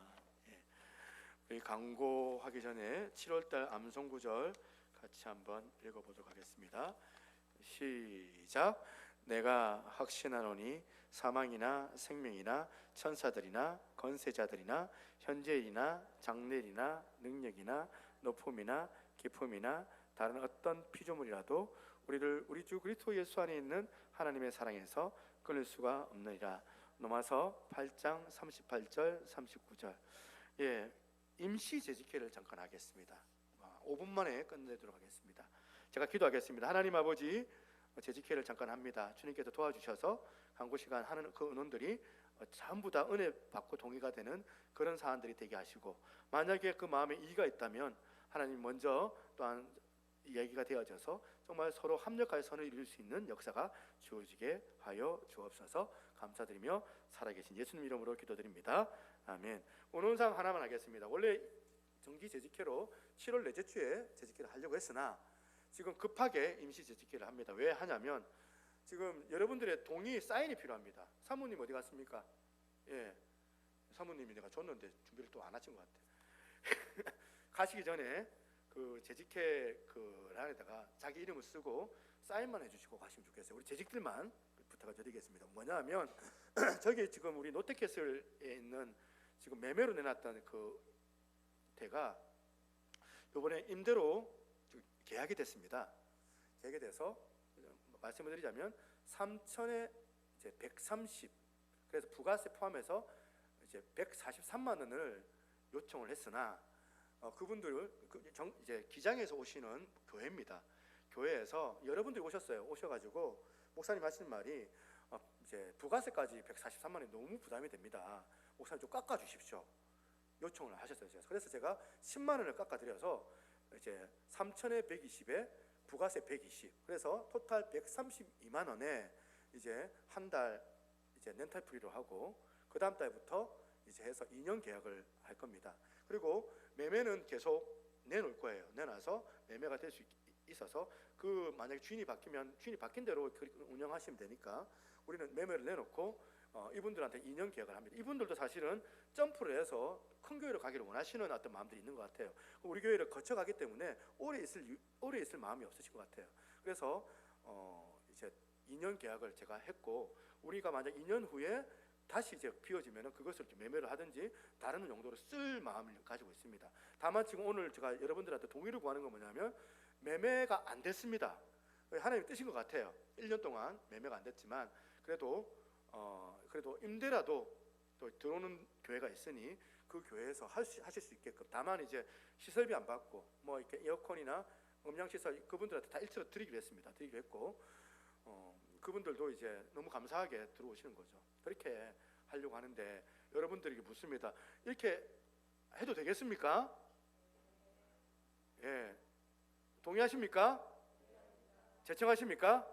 우리 광고하기 전에 7월달 암송구절 같이 한번 읽어보도록 하겠습니다. 시작. 내가 확신하노니 사망이나 생명이나 천사들이나 건세자들이나 현재일이나 장래일이나 능력이나 높음이나 깊음이나 다른 어떤 피조물이라도 우리를 우리 주 그리스도 예수 안에 있는 하나님의 사랑에서 끊을 수가 없느니라. 로마서 8장 38절 39절. 임시 재직회를 잠깐 하겠습니다. 5분 만에 끝내도록 하겠습니다. 제가 기도하겠습니다. 하나님 아버지 재직회를 잠깐 합니다. 주님께서 도와주셔서 광고 시간 하는 그 은원들이 전부 다 은혜 받고 동의가 되는 그런 사안들이 되게 하시고 만약에 그 마음에 이의가 있다면 하나님 먼저 또한 얘기가 되어져서 정말 서로 합력할 선을 이룰 수 있는 역사가 주어지게 하여 주옵소서. 감사드리며 살아계신 예수님 이름으로 기도드립니다. 아멘. 오늘상 하나만 하겠습니다. 원래 정기 재직회로 7월 넷째 주에 재직회를 하려고 했으나 지금 급하게 임시 재직회를 합니다. 왜 하냐면 지금 여러분들의 동의 사인이 필요합니다. 사모님 어디 갔습니까? 사모님이 내가 줬는데 준비를 또 안 하신 것 같아. 가시기 전에 그 재직회 그 란에다가 자기 이름을 쓰고 사인만 해주시고 가시면 좋겠어요. 우리 재직들만 부탁을 드리겠습니다. 뭐냐면 저기 지금 우리 롯데캐슬에 있는 지금 매매로 내놨던 그 대가 이번에 임대로 계약이 됐습니다. 계약이 돼서 말씀을 드리자면 3천에 이제 130 그래서 부가세 포함해서 이제 143만 원을 요청을 했으나 그분들 이제 기장에서 오시는 교회입니다. 교회에서 여러분들이 오셔가지고 목사님 하시는 말이 이제 부가세까지 143만 원이 너무 부담이 됩니다. 목사님 좀 깎아주십시오. 요청을 하셨어요. 그래서 제가 10만 원을 깎아드려서 이제 3천에 120에 부가세 120. 그래서 토탈 132만 원에 이제 한 달 이제 렌탈 프리로 하고 그 다음 달부터 이제 해서 2년 계약을 할 겁니다. 그리고 매매는 계속 내놓을 거예요. 내놔서 매매가 될 수 있어서 그 만약에 주인이 바뀌면 주인이 바뀐 대로 운영하시면 되니까 우리는 매매를 내놓고 이분들한테 2년 계약을 합니다. 이분들도 사실은 점프를 해서 큰 교회로 가기를 원하시는 어떤 마음들이 있는 것 같아요. 우리 교회를 거쳐가기 때문에 오래 있을 마음이 없으신 것 같아요. 그래서 이제 2년 계약을 제가 했고 우리가 만약 2년 후에 다시 이제 비워지면은 그것을 매매를 하든지 다른 용도로 쓸 마음을 가지고 있습니다. 다만 지금 오늘 제가 여러분들한테 동의를 구하는 건 뭐냐면 매매가 안 됐습니다. 하나님의 뜻인 것 같아요. 1년 동안 매매가 안 됐지만 그래도 임대라도 또 들어오는 교회가 있으니 그 교회에서 하실 수 있게끔 다만 이제 시설비 안 받고 뭐 이렇게 에어컨이나 음향 시설 그분들한테 다 일체로 드리기로 했습니다. 드리기로 했고 그분들도 이제 너무 감사하게 들어오시는 거죠. 그렇게 하려고 하는데 여러분들에게 묻습니다. 이렇게 해도 되겠습니까? 예, 동의하십니까? 제청하십니까?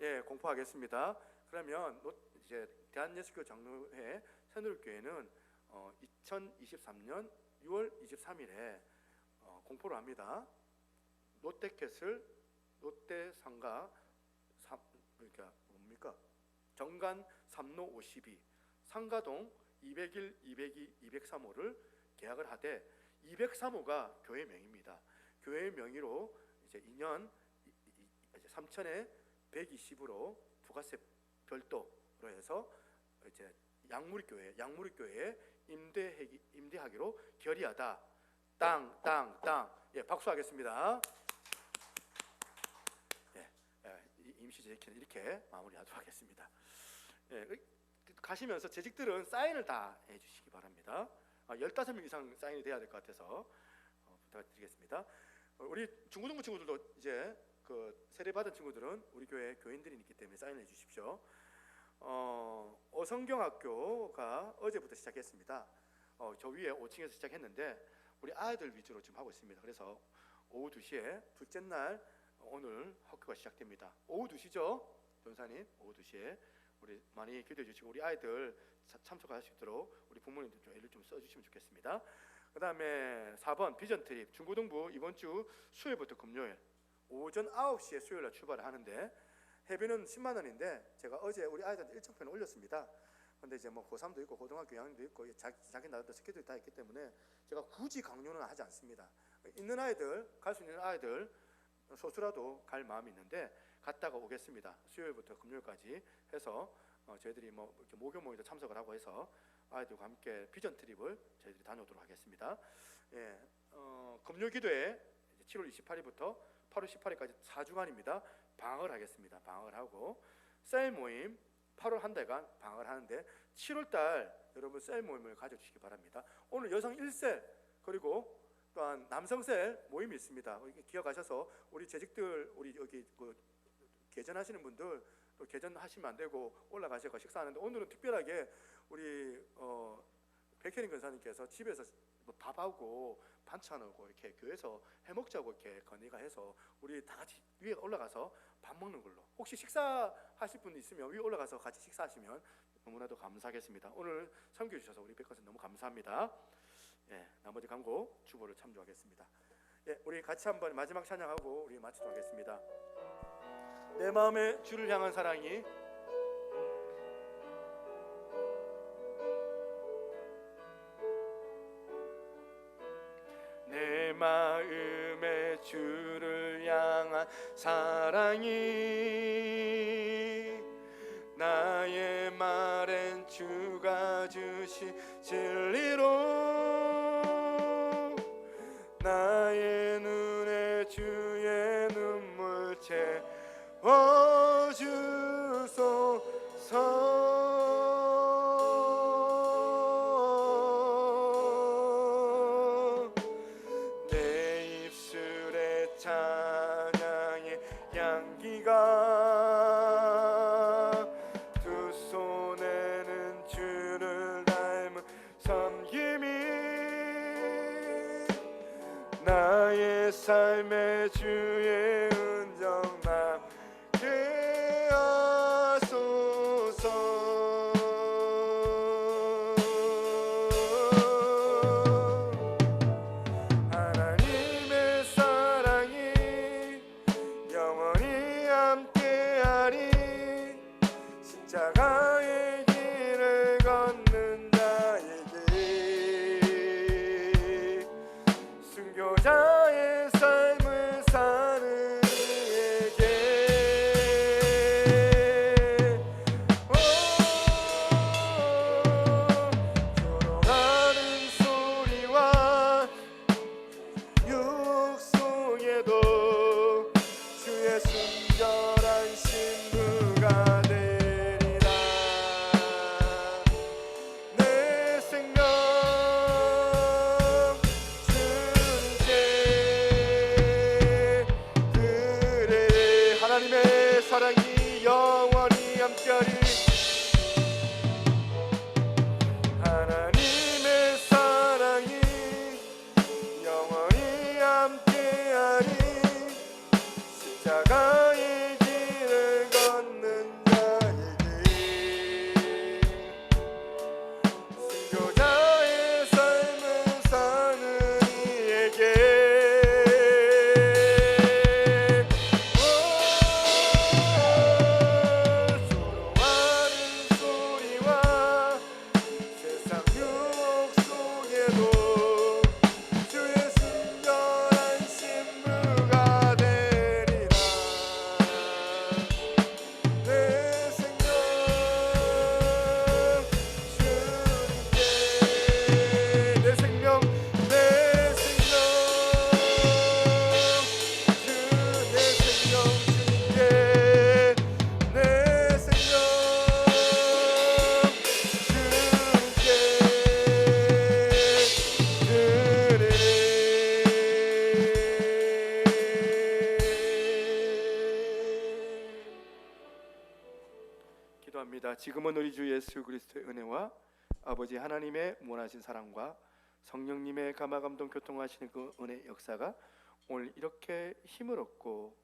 예, 공포하겠습니다. 그러면 이제 대한예수교 장로회 새누리교회는 2023년 6월 23일에 공포를 합니다. 롯데캐슬, 롯데상가 그러니까 뭡니까? 정관 3로 52 상가동 201, 202, 203호를 계약을 하되 203호가 교회 명입니다. 교회 명의로 이제 2년 3천에 120으로 부가세 별도로 해서 이제 양무리교회에 임대하기로 결의하다. 땅. 예, 박수하겠습니다. 임시 재직회는 이렇게 마무리하도록 하겠습니다. 예, 가시면서 재직들은 사인을 다 해주시기 바랍니다. 15명 이상 사인이 돼야 될 것 같아서 부탁드리겠습니다. 우리 중고등부 친구들도 이제 그 세례받은 친구들은 우리 교회 교인들이 있기 때문에 사인해 주십시오. 어성경학교가 어제부터 시작했습니다. 저 위에 5층에서 시작했는데 우리 아이들 위주로 지금 하고 있습니다. 그래서 오후 2시에 둘째 날 오늘 학교가 시작됩니다. 오후 2시죠? 변사님 오후 2시에 우리 많이 기도해 주시고 우리 아이들 참석할 수 있도록 우리 부모님들 좀 애를 좀 써주시면 좋겠습니다. 그 다음에 4번 비전 트립 중고등부 이번 주 수요일부터 금요일 오전 9시에 수요일날 출발을 하는데 회비는 10만 원인데 제가 어제 우리 아이들한테 일정표를 올렸습니다. 근데 이제 뭐 고3도 있고 고등학교 2학년도 있고 자기 나름대로 스케줄이 다 있기 때문에 제가 굳이 강요는 하지 않습니다. 있는 아이들 갈 수 있는 아이들 소수라도 갈 마음이 있는데 갔다가 오겠습니다. 수요일부터 금요일까지 해서 저희들이 뭐 이렇게 모교모임도 참석을 하고 해서 아이들과 함께 비전 트립을 저희들이 다녀오도록 하겠습니다. 예, 금요기도에 7월 28일부터 8월 18일까지 4주간입니다. 방학을 하겠습니다. 방학을 하고 셀 모임 8월 한 달간 방학을 하는데 7월달 여러분 셀 모임을 가져주시기 바랍니다. 오늘 여성 1셀 그리고 또한 남성셀 모임이 있습니다. 기억하셔서 우리 재직들 우리 여기 그 개전하시는 분들 또 개전하시면 안 되고 올라가셔서 식사하는데 오늘은 특별하게 우리 백혜린 권사님께서 집에서 뭐 밥하고 반찬하고 이렇게 교회에서 해먹자고 이렇게 건의가 해서 우리 다 같이 위에 올라가서 밥 먹는 걸로 혹시 식사하실 분 있으면 위에 올라가서 같이 식사하시면 너무나도 감사하겠습니다. 오늘 섬겨 주셔서 우리 백권사 너무 감사합니다. 예, 나머지 광고 주보를 참조하겠습니다. 예, 우리 같이 한번 마지막 찬양하고 우리 마치도록 하겠습니다. 내 마음에 주를 향한 사랑이 내 마음에 주를 향한 사랑이 나의 말엔 주가 주신 진리로 나의 눈에 주의 눈물 채워주소서 내 입술의 찬양이 향기가 두 손에는 주를 닮은 섬김이 나의 삶의 주의 은정 남게 하소서. 하나님의 사랑이 영원히 함께하리. 십자가의 길을 걷는 자에게 순교자의 삶을 사는 이에게 조롱하는 소리와 유혹 속에도 주의 순결한 신부가 되리라. 내 생명 주님께 드리리. 하나님의 사랑이 영원히 함께하리. 하나님의 사랑이 영원히 함께하리. 십자가의 길을 걷는 자에게 순교자의 삶을 사는 이에게 조롱하는 소리와 세상 유혹 속에도 주의 순결한 신부가 되리라. 내 생명 주님께 내 생명 내 생명 주님께 내 생명 기도합니다. 지금은 우리 주 예수 그리스도의 은혜와 아버지 하나님의 무한하신 사랑과 성령님의 감화감동 교통하시는 그 은혜 역사가 오늘 이렇게 힘을 얻고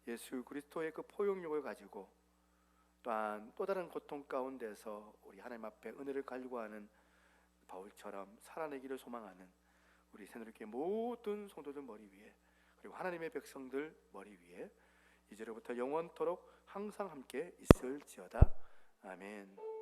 예수 그리스도의 그 포용력을 가지고 또한 또 다른 고통 가운데서 우리 하나님 앞에 은혜를 갈구하는 바울처럼 살아내기를 소망하는 우리 새누리교회 모든 성도들 머리 위에 그리고 하나님의 백성들 머리 위에 이제로부터 영원토록 항상 함께 있을지어다. 아멘.